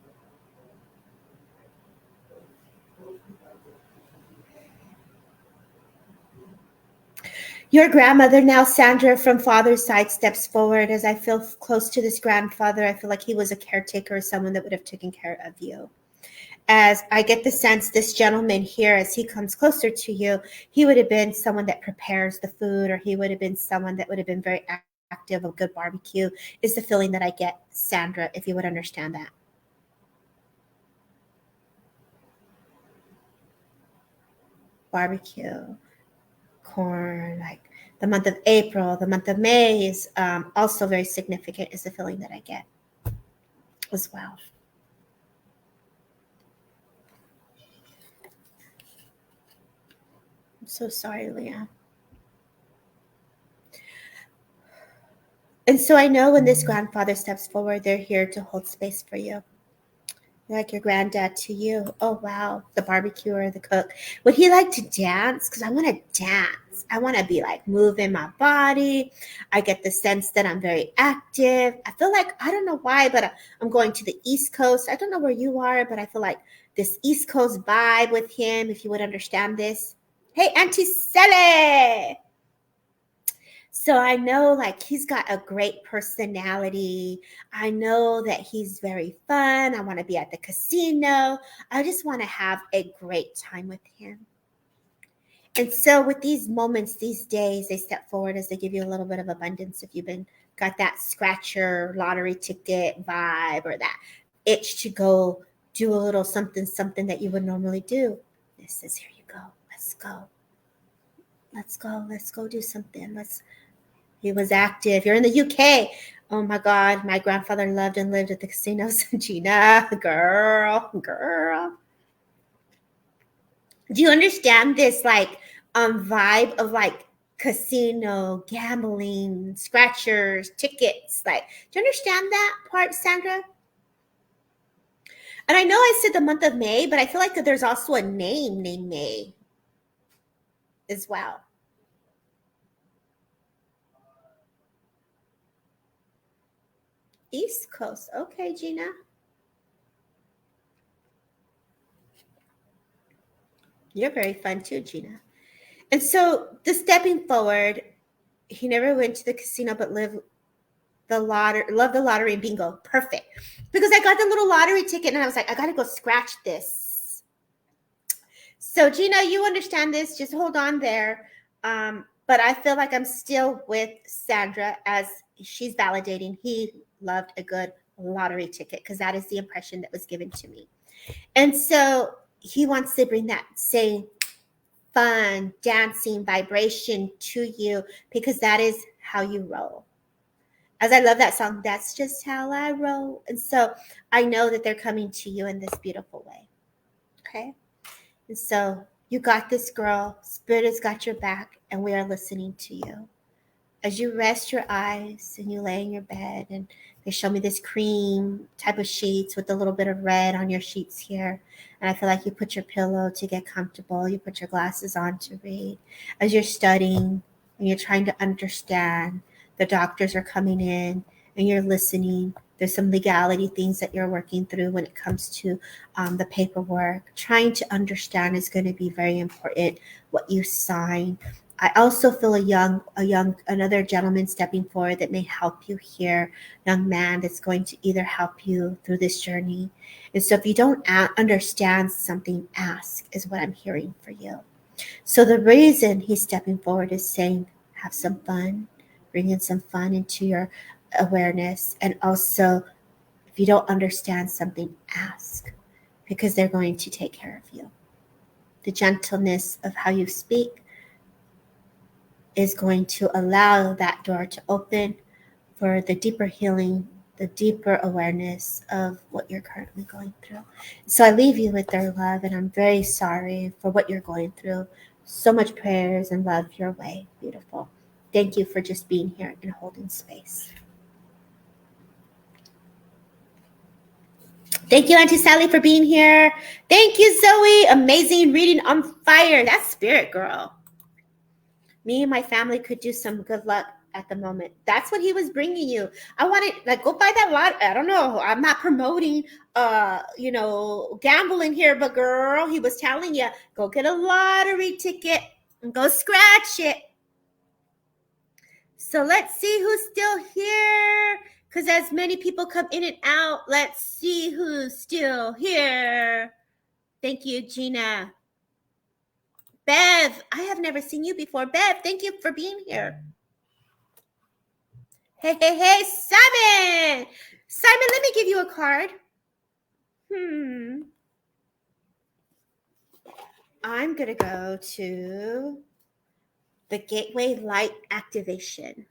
Your grandmother now, Sandra, from father's side, steps forward. As I feel close to this grandfather, I feel like he was a caretaker or someone that would have taken care of you. As I get the sense this gentleman here, as he comes closer to you, he would have been someone that prepares the food, or he would have been someone that would have been very active, a good barbecue, is the feeling that I get, Sandra, if you would understand that. Barbecue, corn, like the month of April, the month of May is also very significant, is the feeling that I get as well. I'm so sorry, Leah. And so I know when this grandfather steps forward, they're here to hold space for you. Like your granddad to you. Oh, wow. The barbecuer, the cook. Would he like to dance? Because I want to dance. I want to be like moving my body. I get the sense that I'm very active. I feel like, I don't know why, but I'm going to the East Coast. I don't know where you are, but I feel like this East Coast vibe with him, if you would understand this. Hey, Auntie Sally. So I know like he's got a great personality. I know that he's very fun. I want to be at the casino. I just want to have a great time with him. And so with these moments, these days, they step forward as they give you a little bit of abundance. If you've got that scratcher lottery ticket vibe or that itch to go do a little something that you would normally do. This says, here you go. Let's go. Let's go do something. He was active. You're in the UK. Oh my God. My grandfather loved and lived at the casinos. Gina, girl. Do you understand this like vibe of like casino, gambling, scratchers, tickets? Like, do you understand that part, Sandra? And I know I said the month of May, but I feel like that there's also a name named May as well. East Coast. Okay, Gina. You're very fun too, Gina. And so the stepping forward, he never went to the casino but lived the lottery, love the lottery and bingo. Perfect. Because I got the little lottery ticket and I was like, I got to go scratch this. So Gina, you understand this. Just hold on there. But I feel like I'm still with Sandra as she's validating. He loved a good lottery ticket because that is the impression that was given to me. And so he wants to bring that same fun, dancing vibration to you because that is how you roll. As I love that song, that's just how I roll. And so I know that they're coming to you in this beautiful way. Okay. And so you got this, girl. Spirit has got your back, and we are listening to you. As you rest your eyes and you lay in your bed, and they show me this cream type of sheets with a little bit of red on your sheets here. And I feel like you put your pillow to get comfortable. You put your glasses on to read. As you're studying and you're trying to understand, the doctors are coming in and you're listening. There's some legality things that you're working through when it comes to the paperwork. Trying to understand is going to be very important. What you sign. I also feel another gentleman stepping forward that may help you here, young man that's going to either help you through this journey. And so if you don't understand something, ask is what I'm hearing for you. So the reason he's stepping forward is saying, have some fun, bring in some fun into your awareness. And also, if you don't understand something, ask because they're going to take care of you. The gentleness of how you speak is going to allow that door to open for the deeper healing, the deeper awareness of what you're currently going through. So I leave you with their love, and I'm very sorry for what you're going through. So much prayers and love your way. Beautiful. Thank you for just being here and holding space. Thank you, Auntie Sally, for being here. Thank you, Zoe. Amazing reading, on fire. That's spirit, girl. Me and my family could do some good luck at the moment. That's what he was bringing you. I wanted, like, go buy that lot. I don't know. I'm not promoting, gambling here, but girl, he was telling you, go get a lottery ticket and go scratch it. So let's see who's still here. Because as many people come in and out, let's see who's still here. Thank you, Gina. Bev, I have never seen you before. Bev, thank you for being here. Hey, Simon! Simon, let me give you a card. I'm going to go to the Gateway Light Activation.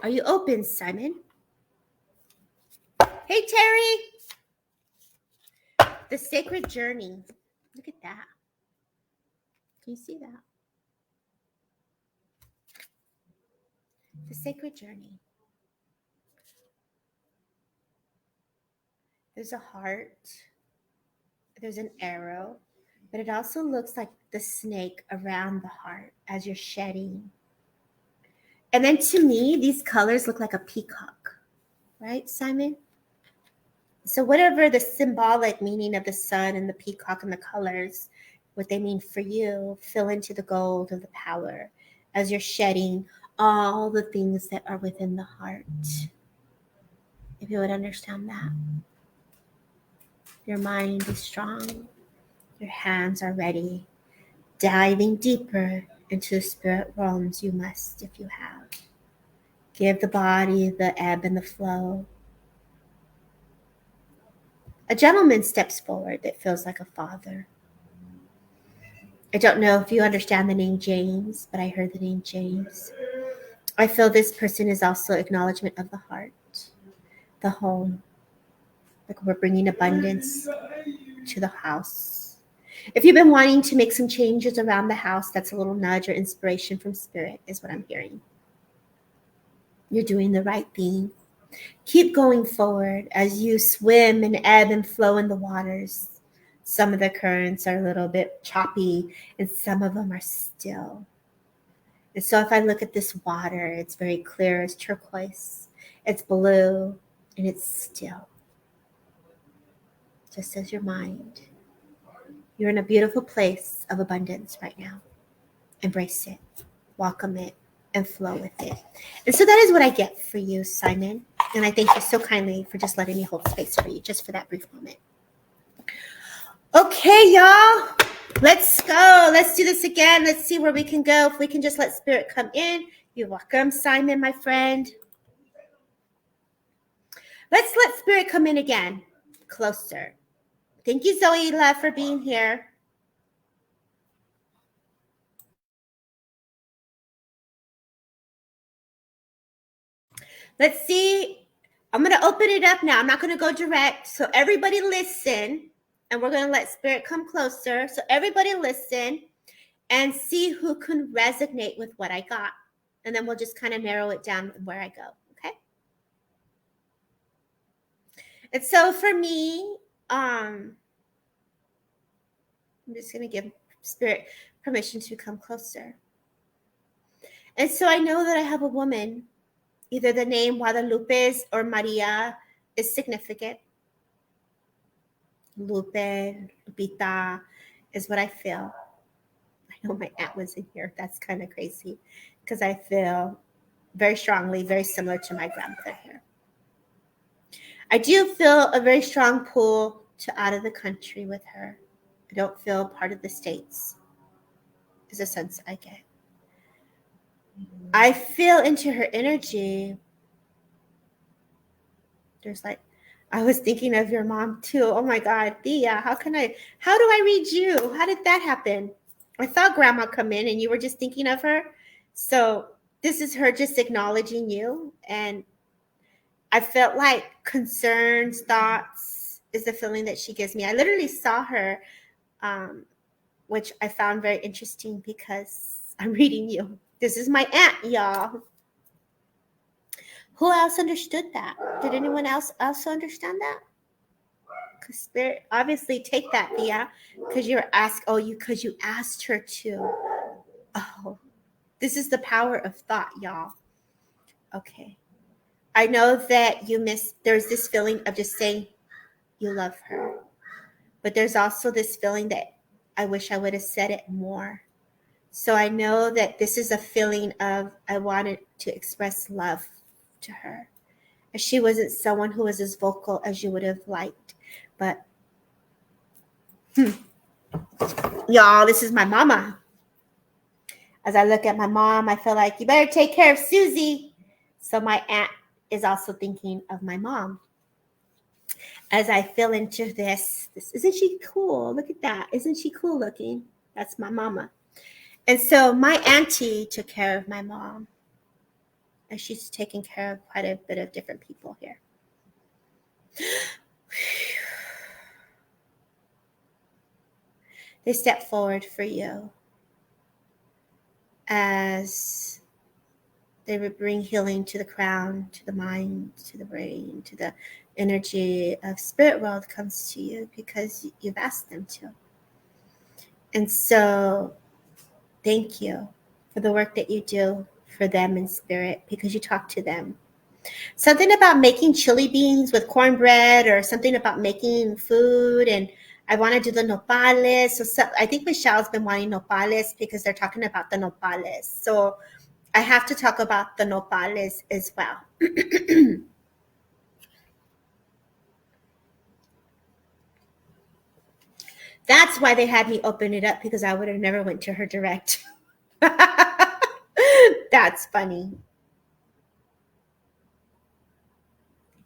Are you open, Simon? Hey, Terry! The Sacred Journey. Look at that. Can you see that? The Sacred Journey. There's a heart. There's an arrow. But it also looks like the snake around the heart as you're shedding. And then to me, these colors look like a peacock. Right, Simon? So whatever the symbolic meaning of the sun and the peacock and the colors, what they mean for you, fill into the gold of the power as you're shedding all the things that are within the heart. If you would understand that. Your mind is strong. Your hands are ready. Diving deeper into the spirit realms you must if you have. Give the body the ebb and the flow. A gentleman steps forward that feels like a father. I don't know if you understand the name James, but I heard the name James. I feel this person is also acknowledgement of the heart, the home. Like we're bringing abundance to the house. If you've been wanting to make some changes around the house, that's a little nudge or inspiration from spirit is what I'm hearing. You're doing the right thing. Keep going forward as you swim and ebb and flow in the waters. Some of the currents are a little bit choppy and some of them are still. And so if I look at this water, it's very clear, it's turquoise, it's blue, and it's still. Just as your mind. You're in a beautiful place of abundance right now. Embrace it. Welcome it. and flow with it. And so that is what I get for you, Simon. And I thank you so kindly for just letting me hold space for you just for that brief moment. Okay, y'all. Let's go. Let's do this again. Let's see where we can go. If we can just let spirit come in. You're welcome, Simon, my friend. Let's let spirit come in again. Closer. Thank you, Zoe Love, for being here. Let's see. I'm going to open it up now. I'm not going to go direct. So everybody listen. And we're going to let spirit come closer. So everybody listen and see who can resonate with what I got. And then we'll just kind of narrow it down where I go. Okay. And so for me, I'm just going to give spirit permission to come closer. And so I know that I have a woman. Either the name Guadalupe or Maria is significant. Lupe, Lupita is what I feel. I know my aunt was in here. That's kind of crazy because I feel very strongly, very similar to my grandmother here. I do feel a very strong pull to out of the country with her. I don't feel part of the States is a sense I get. I feel into her energy. There's like, I was thinking of your mom too. Oh my God, Thea, how do I read you? How did that happen? I saw grandma come in and you were just thinking of her. So this is her just acknowledging you. And I felt like concerns, thoughts is the feeling that she gives me. I literally saw her, which I found very interesting because I'm reading you. This is my aunt, y'all. Who else understood that? Did anyone else also understand that? Because spirit, obviously take that, Thea, because you asked her to. Oh, this is the power of thought, y'all. Okay. I know that there's this feeling of just saying you love her. But there's also this feeling that I wish I would have said it more. So I know that this is a feeling of I wanted to express love to her. She wasn't someone who was as vocal as you would have liked. But, y'all, this is my mama. As I look at my mom, I feel like you better take care of Susie. So my aunt is also thinking of my mom. As I feel into this, isn't she cool? Look at that. Isn't she cool looking? That's my mama. And so my auntie took care of my mom. And she's taking care of quite a bit of different people here. They step forward for you as they would bring healing to the crown, to the mind, to the brain, to the energy of spirit world comes to you because you've asked them to. And so thank you for the work that you do for them in spirit because you talk to them. Something about making chili beans with cornbread or something about making food. And I want to do the nopales. So I think Michelle's been wanting nopales because they're talking about the nopales. So I have to talk about the nopales as well. That's why they had me open it up because I would have never went to her direct. That's funny.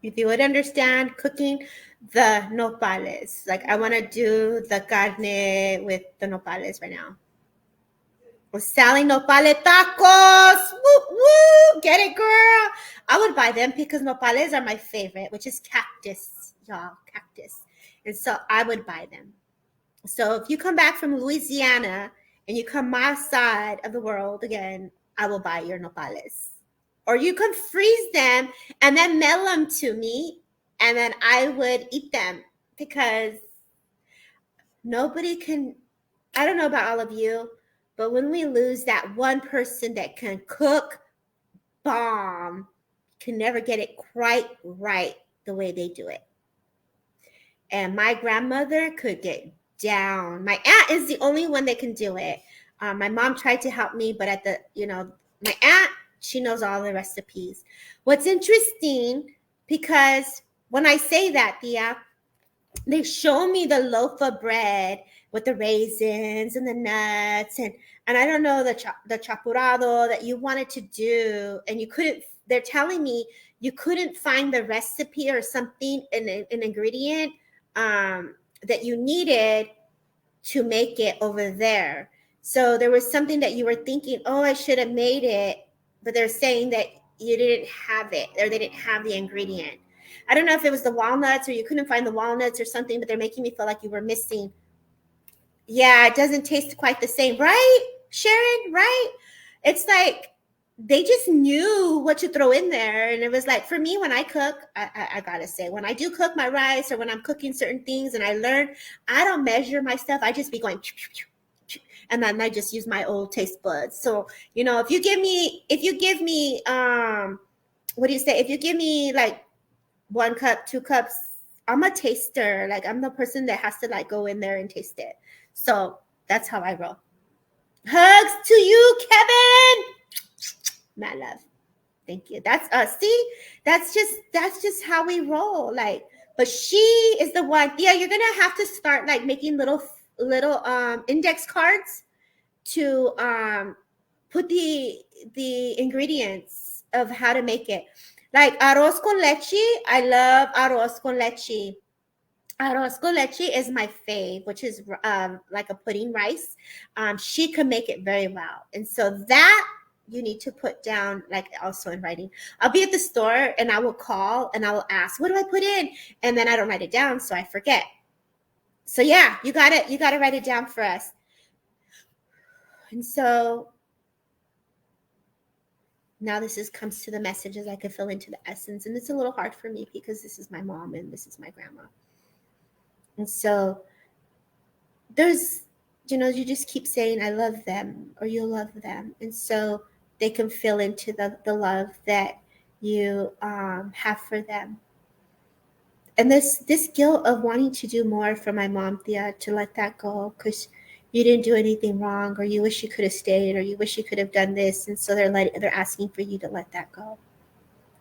If you would understand cooking the nopales, like I want to do the carne with the nopales right now. We're selling nopale tacos. Woo, woo. Get it, girl? I would buy them because nopales are my favorite, which is cactus, y'all, cactus. And so I would buy them. So if you come back from Louisiana and you come my side of the world again, I will buy your nopales. Or you can freeze them and then mail them to me, and then I would eat them because nobody can, I don't know about all of you, but when we lose that one person that can cook bomb, can never get it quite right the way they do it. And my grandmother could get down. My aunt is the only one that can do it. My mom tried to help me, but My aunt, she knows all the recipes. What's interesting, because when I say that, Tia, they show me the loaf of bread with the raisins and the nuts, and I don't know, the chapurrado that you wanted to do, and you couldn't. They're telling me you couldn't find the recipe or something, an ingredient that you needed to make it over there. So there was something that you were thinking, oh, I should have made it, but they're saying that you didn't have it, or they didn't have the ingredient. I don't know if it was the walnuts, or you couldn't find the walnuts or something, but they're making me feel like you were missing. Yeah, it doesn't taste quite the same, right, Sharon? Right? It's like they just knew what to throw in there. And it was like, for me, when I cook, I gotta say, when I do cook my rice, or when I'm cooking certain things and I learn, I don't measure my stuff. I just be going, and then I just use my old taste buds. So, if you give me, what do you say? If you give me like 1 cup, 2 cups, I'm a taster. Like, I'm the person that has to like go in there and taste it. So that's how I roll. Hugs to you, Kevin. My love. Thank you. That's us. See, that's just how we roll. Like, but she is the one. Yeah, you're gonna have to start like making little index cards to put the ingredients of how to make it. Like arroz con leche. I love arroz con leche. Arroz con leche is my fave, which is like a pudding rice. She can make it very well. And so that you need to put down, like, also in writing. I'll be at the store and I will call and I will ask, what do I put in? And then I don't write it down, so I forget. So yeah, you gotta write it down for us. And so now this comes to the messages I could fill into the essence. And it's a little hard for me because this is my mom and this is my grandma. And so there's, you just keep saying, I love them, or you love them. And so they can fill into the love that you have for them. And this guilt of wanting to do more for my mom, Thea, to let that go because you didn't do anything wrong, or you wish you could have stayed, or you wish you could have done this. And so they're asking for you to let that go.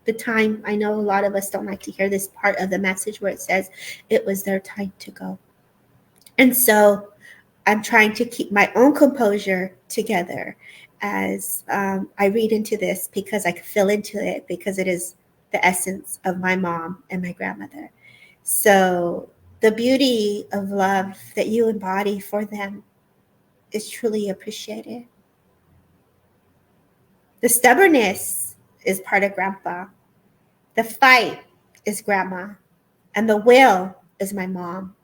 The time, I know a lot of us don't like to hear this part of the message where it says it was their time to go. And so I'm trying to keep my own composure together as I read into this, because I can feel into it, because it is the essence of my mom and my grandmother. So the beauty of love that you embody for them is truly appreciated. The stubbornness is part of grandpa. The fight is grandma. And the will is my mom.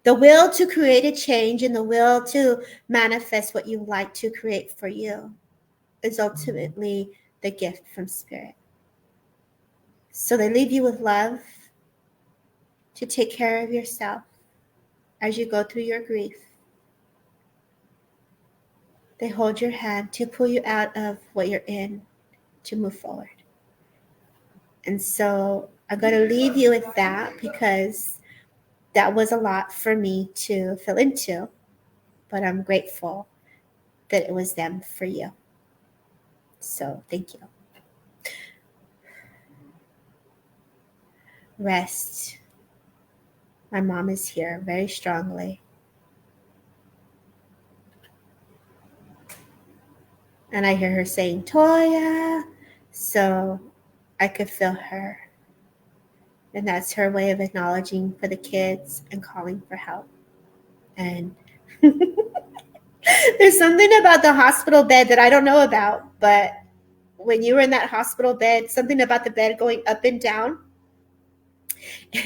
The will to create a change and the will to manifest what you like to create for you is ultimately the gift from Spirit. So they leave you with love to take care of yourself as you go through your grief. They hold your hand to pull you out of what you're in to move forward. And so I'm going to leave you with that, because that was a lot for me to fill into, but I'm grateful that it was them for you. So thank you. Rest. My mom is here very strongly. And I hear her saying, Toya. So I could feel her. And that's her way of acknowledging for the kids and calling for help. And there's something about the hospital bed that I don't know about, but when you were in that hospital bed, something about the bed going up and down.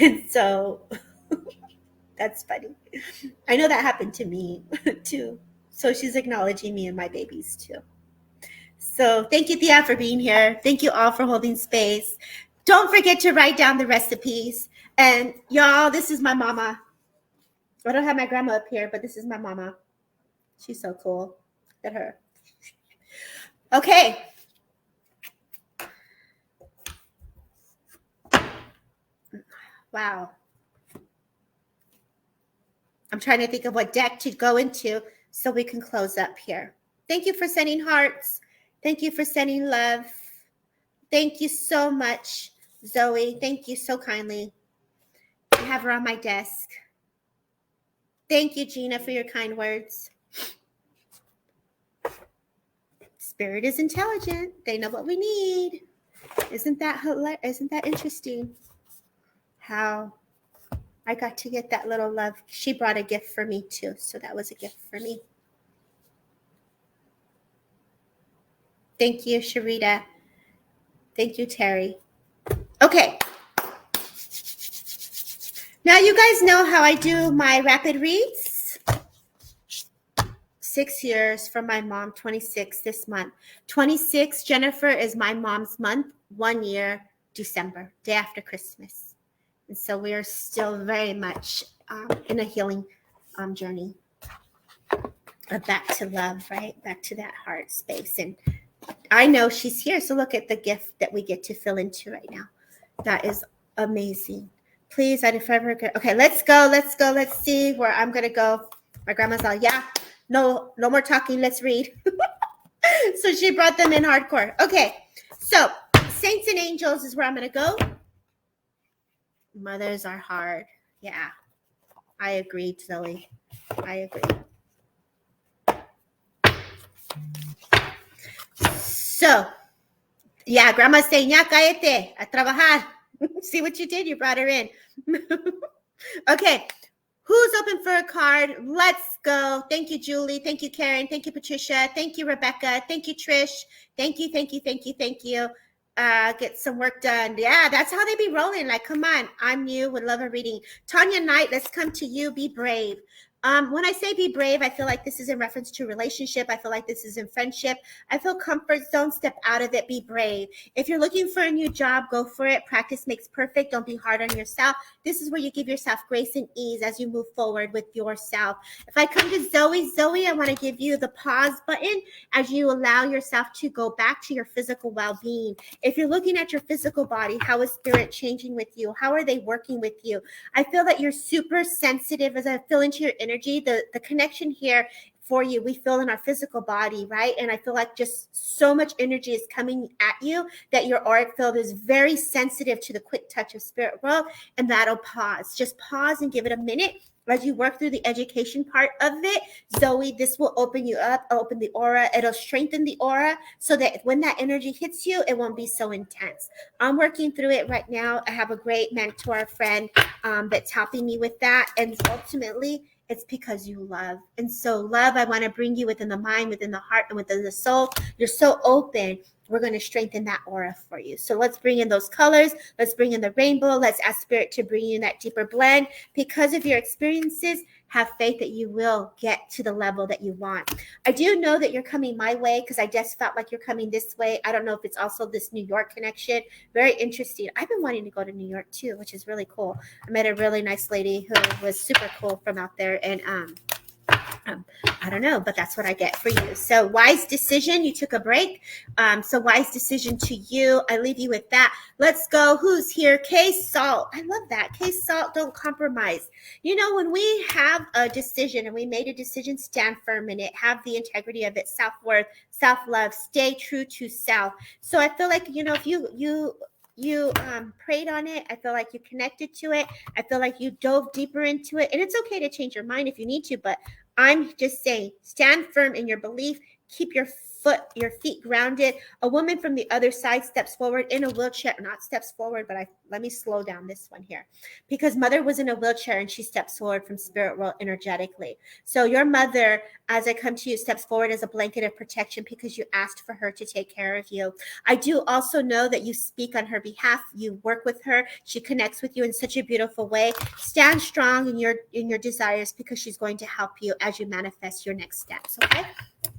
And so that's funny. I know that happened to me too. So she's acknowledging me and my babies too. So thank you, Thea, for being here. Thank you all for holding space. Don't forget to write down the recipes. And y'all, this is my mama. I don't have my grandma up here, but this is my mama. She's so cool. Look at her. Okay. Wow. I'm trying to think of what deck to go into so we can close up here. Thank you for sending hearts. Thank you for sending love. Thank you so much, Zoe. Thank you so kindly. I have her on my desk. Thank you, Gina, for your kind words. Spirit is intelligent. They know what we need. Isn't that interesting? How I got to get that little love. She brought a gift for me too, so that was a gift for me. Thank you, Sharita. Thank you, Terry. Okay. Now you guys know how I do my rapid reads. 6 years from my mom, 26 this month. 26, Jennifer, is my mom's month. 1 year, December, day after Christmas. And so we are still very much in a healing journey. Back to love, right? Back to that heart space. And I know she's here. So look at the gift that we get to fill into right now. That is amazing. Please, if ever go. Okay, let's go. Let's see where I'm going to go. My grandma's all, yeah, no more talking. Let's read. So she brought them in hardcore. Okay, so saints and angels is where I'm going to go. Mothers are hard. Yeah, I agree, Zoe. I agree. So, yeah, grandma's saying, ya cállate, a trabajar. See what you did? You brought her in. Okay, who's open for a card? Let's go. Thank you, Julie. Thank you, Karen. Thank you, Patricia. Thank you, Rebecca. Thank you, Trish. Thank you. Get some work done. Yeah, that's how they be rolling. Like, come on, I'm new. Would love a reading. Tanya Knight, let's come to you. Be brave. When I say be brave, I feel like this is in reference to relationship. I feel like this is in friendship. I feel comfort zone. Step out of it. Be brave. If you're looking for a new job, go for it. Practice makes perfect. Don't be hard on yourself. This is where you give yourself grace and ease as you move forward with yourself. If I come to Zoe, I want to give you the pause button as you allow yourself to go back to your physical well-being. If you're looking at your physical body, how is spirit changing with you? How are they working with you? I feel that you're super sensitive as I feel into your energy. The connection here for you, we feel in our physical body, right? And I feel like just so much energy is coming at you that your auric field is very sensitive to the quick touch of spirit world, and that'll pause. Just pause and give it a minute. As you work through the education part of it, Zoe, this will open you up, open the aura. It'll strengthen the aura so that when that energy hits you, it won't be so intense. I'm working through it right now. I have a great mentor friend that's helping me with that. And ultimately, it's because you love. And so love, I want to bring you within the mind, within the heart, and within the soul. You're so open. We're going to strengthen that aura for you. So let's bring in those colors. Let's bring in the rainbow. Let's ask spirit to bring you that deeper blend. Because of your experiences, have faith that you will get to the level that you want. I do know that you're coming my way because I just felt like you're coming this way. I don't know if it's also this New York connection. Very interesting. I've been wanting to go to New York too, which is really cool. I met a really nice lady who was super cool from out there. And I don't know, but that's what I get for you. So wise decision. You took a break. So wise decision to you. I leave you with that. Let's go. Who's here? K Salt. I love that. K Salt, don't compromise. You know, when we have a decision and we made a decision, stand firm in it. Have the integrity of it. Self-worth, self-love. Stay true to self. So I feel like, you know, if you prayed on it, I feel like you connected to it. I feel like you dove deeper into it. And it's okay to change your mind if you need to, but I'm just saying, stand firm in your belief. Keep your feet grounded. A woman from the other side steps forward in a wheelchair, not steps forward, but let me slow down this one here, because mother was in a wheelchair and she steps forward from spirit world energetically. So your mother, as I come to you, steps forward as a blanket of protection because you asked for her to take care of you. I do also know that you speak on her behalf. You work with her. She connects with you in such a beautiful way. Stand strong in your desires because she's going to help you as you manifest your next steps. Okay.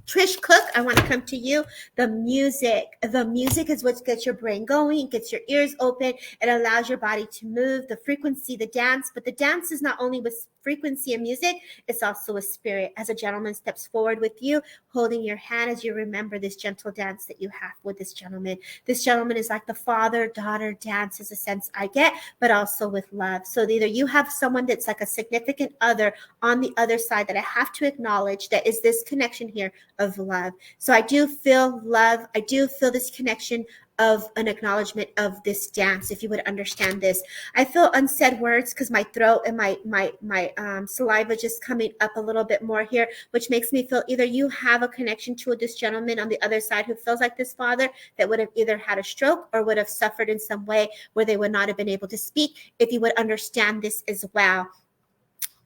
Trish Cook, I want to come to you. The music is what gets your brain going, gets your ears open. It allows your body to move, the frequency, the dance. But the dance is not only with frequency of music, it's also a spirit. As a gentleman steps forward with you, holding your hand as you remember this gentle dance that you have with this gentleman. This gentleman is like the father-daughter dance is a sense I get, but also with love. So either you have someone that's like a significant other on the other side that I have to acknowledge that is this connection here of love. So I do feel love. I do feel this connection of an acknowledgement of this dance, if you would understand this. I feel unsaid words because my throat and my saliva just coming up a little bit more here, which makes me feel either you have a connection to this gentleman on the other side who feels like this father that would have either had a stroke or would have suffered in some way where they would not have been able to speak, if you would understand this as well.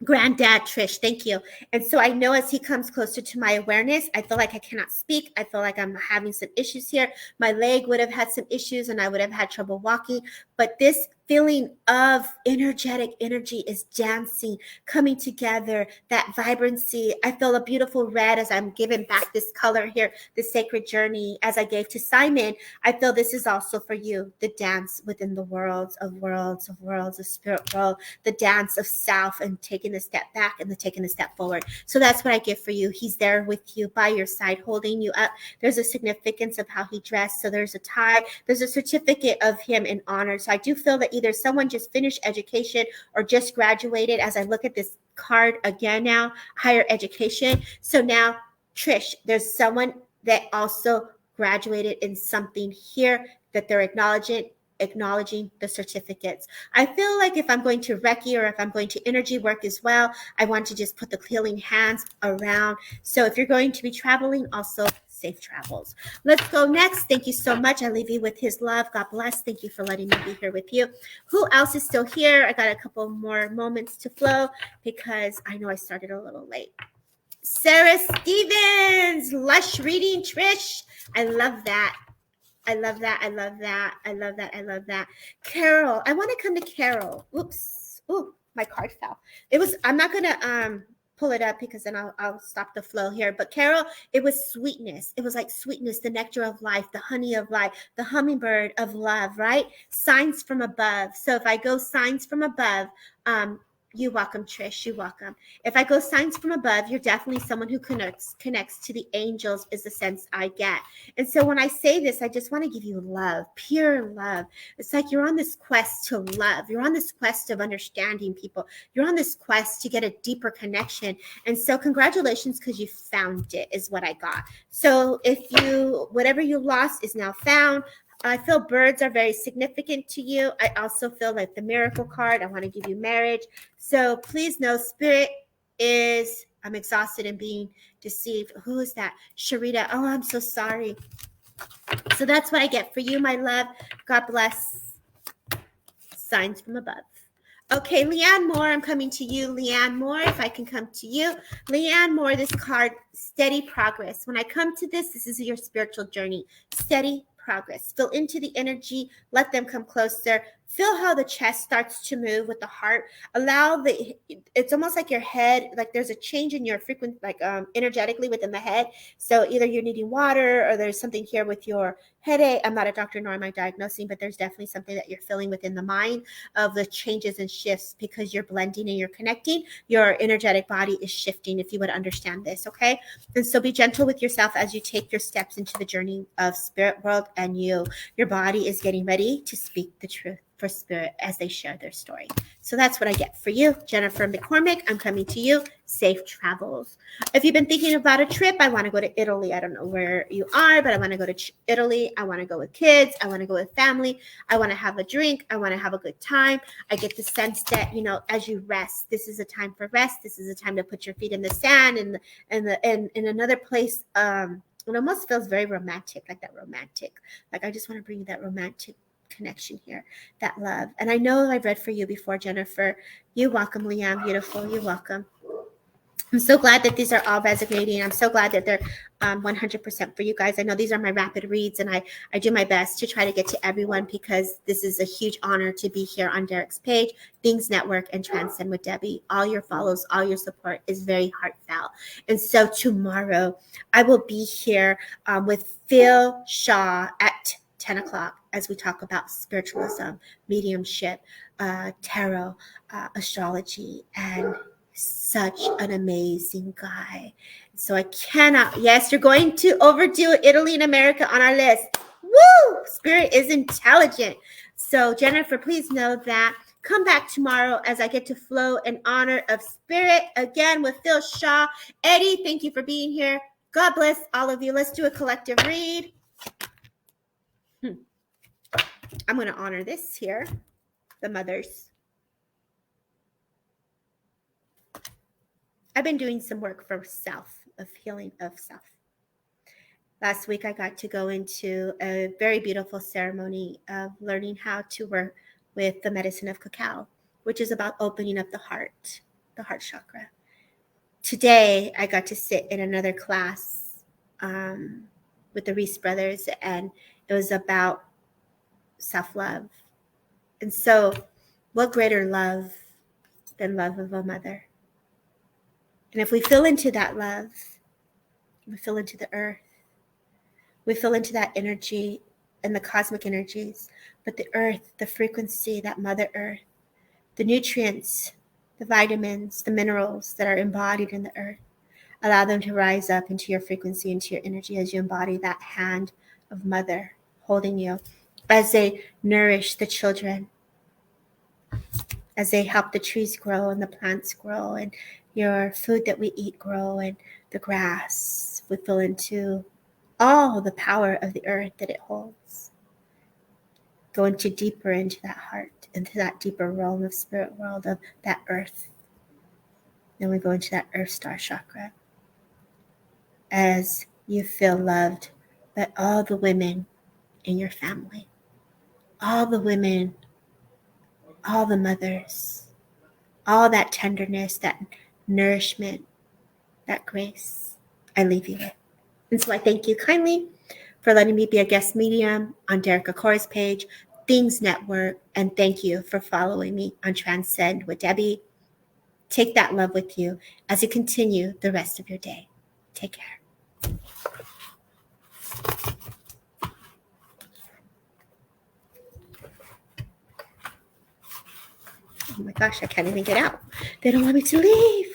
Granddad Trish, thank you. And so I know as he comes closer to my awareness, I feel like I cannot speak. I feel like I'm having some issues here. My leg would have had some issues and I would have had trouble walking. But this feeling of energetic energy is dancing, coming together, that vibrancy. I feel a beautiful red as I'm giving back this color here, the sacred journey as I gave to Simon. I feel this is also for you, the dance within the worlds, the spirit world, the dance of self and taking a step back and taking a step forward. So that's what I give for you. He's there with you, by your side, holding you up. There's a significance of how he dressed. So there's a tie, there's a certificate of him in honor. So I do feel that either someone just finished education or just graduated. As I look at this card again now, higher education. So now, Trish, there's someone that also graduated in something here that they're acknowledging the certificates. I feel like if I'm going to Reiki or if I'm going to energy work as well, I want to just put the healing hands around. So if you're going to be traveling, also safe travels. Let's go next. Thank you so much. I leave you with his love. God bless. Thank you for letting me be here with you. Who else is still here? I got a couple more moments to flow because I know I started a little late. Sarah Stevens, lush reading, Trish. I love that. I love that. I love that. I love that. I love that. Carol, I want to come to Carol. Oops. Ooh, my card fell. I'm not going to pull it up because then I'll stop the flow here. But Carol, it was sweetness. It was like sweetness, the nectar of life, the honey of life, the hummingbird of love, right? Signs from above. So if I go signs from above, you're welcome, Trish. You're welcome. If I go signs from above, you're definitely someone who connects to the angels is the sense I get. And so when I say this, I just want to give you love, pure love. It's like you're on this quest to love. You're on this quest of understanding people. You're on this quest to get a deeper connection. And so congratulations because you found it is what I got. So whatever you lost is now found. I feel birds are very significant to you. I also feel like the miracle card. I want to give you marriage. So please know spirit is, I'm exhausted and being deceived. Who is that? Sharita. Oh, I'm so sorry. So that's what I get for you, my love. God bless. Signs from above. Okay, Leanne Moore, I'm coming to you. Leanne Moore, if I can come to you. Leanne Moore, this card, steady progress. When I come to this is your spiritual journey. Steady progress. Feel into the energy. Let them come closer. Feel how the chest starts to move with the heart. It's almost like your head, like there's a change in your frequency, like energetically within the head. So either you're needing water or there's something here with your headache. I'm not a doctor nor am I diagnosing, but there's definitely something that you're feeling within the mind of the changes and shifts because you're blending and you're connecting. Your energetic body is shifting, if you would understand this, okay? And so be gentle with yourself as you take your steps into the journey of spirit world, and your body is getting ready to speak the truth for spirit as they share their story. So that's what I get for you. Jennifer McCormick, I'm coming to you. Safe travels. If you've been thinking about a trip, I want to go to Italy. I don't know where you are, but I want to go to Italy. I want to go with kids. I want to go with family. I want to have a drink. I want to have a good time. I get the sense that, as you rest, this is a time for rest. This is a time to put your feet in the sand and in another place. It almost feels very romantic, like that romantic. Like I just want to bring you that romantic connection here, that love. And I know I've read for you before, Jennifer. You're welcome, Leanne. Beautiful. You're welcome. I'm so glad that these are all resonating. I'm so glad that they're 100% for you guys. I know these are my rapid reads, and I do my best to try to get to everyone because this is a huge honor to be here on Derek's page, Things Network, and Transcend with Debbie. All your follows, all your support is very heartfelt. And so tomorrow, I will be here with Phil Shaw at 10 o'clock as we talk about spiritualism, mediumship, tarot, astrology, and such an amazing guy. So I cannot, yes, you're going to overdo Italy and America on our list. Woo! Spirit is intelligent. So Jennifer, please know that. Come back tomorrow as I get to flow in honor of Spirit again with Phil Shaw. Eddie, thank you for being here. God bless all of you. Let's do a collective read. I'm going to honor this here, the mothers. I've been doing some work for self, of healing of self. Last week, I got to go into a very beautiful ceremony of learning how to work with the medicine of cacao, which is about opening up the heart chakra. Today, I got to sit in another class with the Reese brothers, and it was about self-love. And so, what greater love than love of a mother? And if we feel into that love, we feel into the earth, we feel into that energy and the cosmic energies, but the earth, the frequency, that Mother Earth, the nutrients, the vitamins, the minerals that are embodied in the earth, allow them to rise up into your frequency, into your energy as you embody that hand of Mother holding you, as they nourish the children, as they help the trees grow and the plants grow and your food that we eat grow and the grass. We feel into all the power of the earth that it holds. Go deeper into that heart, into that deeper realm of spirit world of that earth. Then we go into that earth star chakra. As you feel loved by all the women in your family, all the women, all the mothers, all that tenderness, that nourishment, that grace, I leave you with. And so I thank you kindly for letting me be a guest medium on Derek Acor's page, Things Network, and thank you for following me on Transcend with Debbie. Take that love with you as you continue the rest of your day. Take care. Oh my gosh, I can't even get out. They don't want me to leave.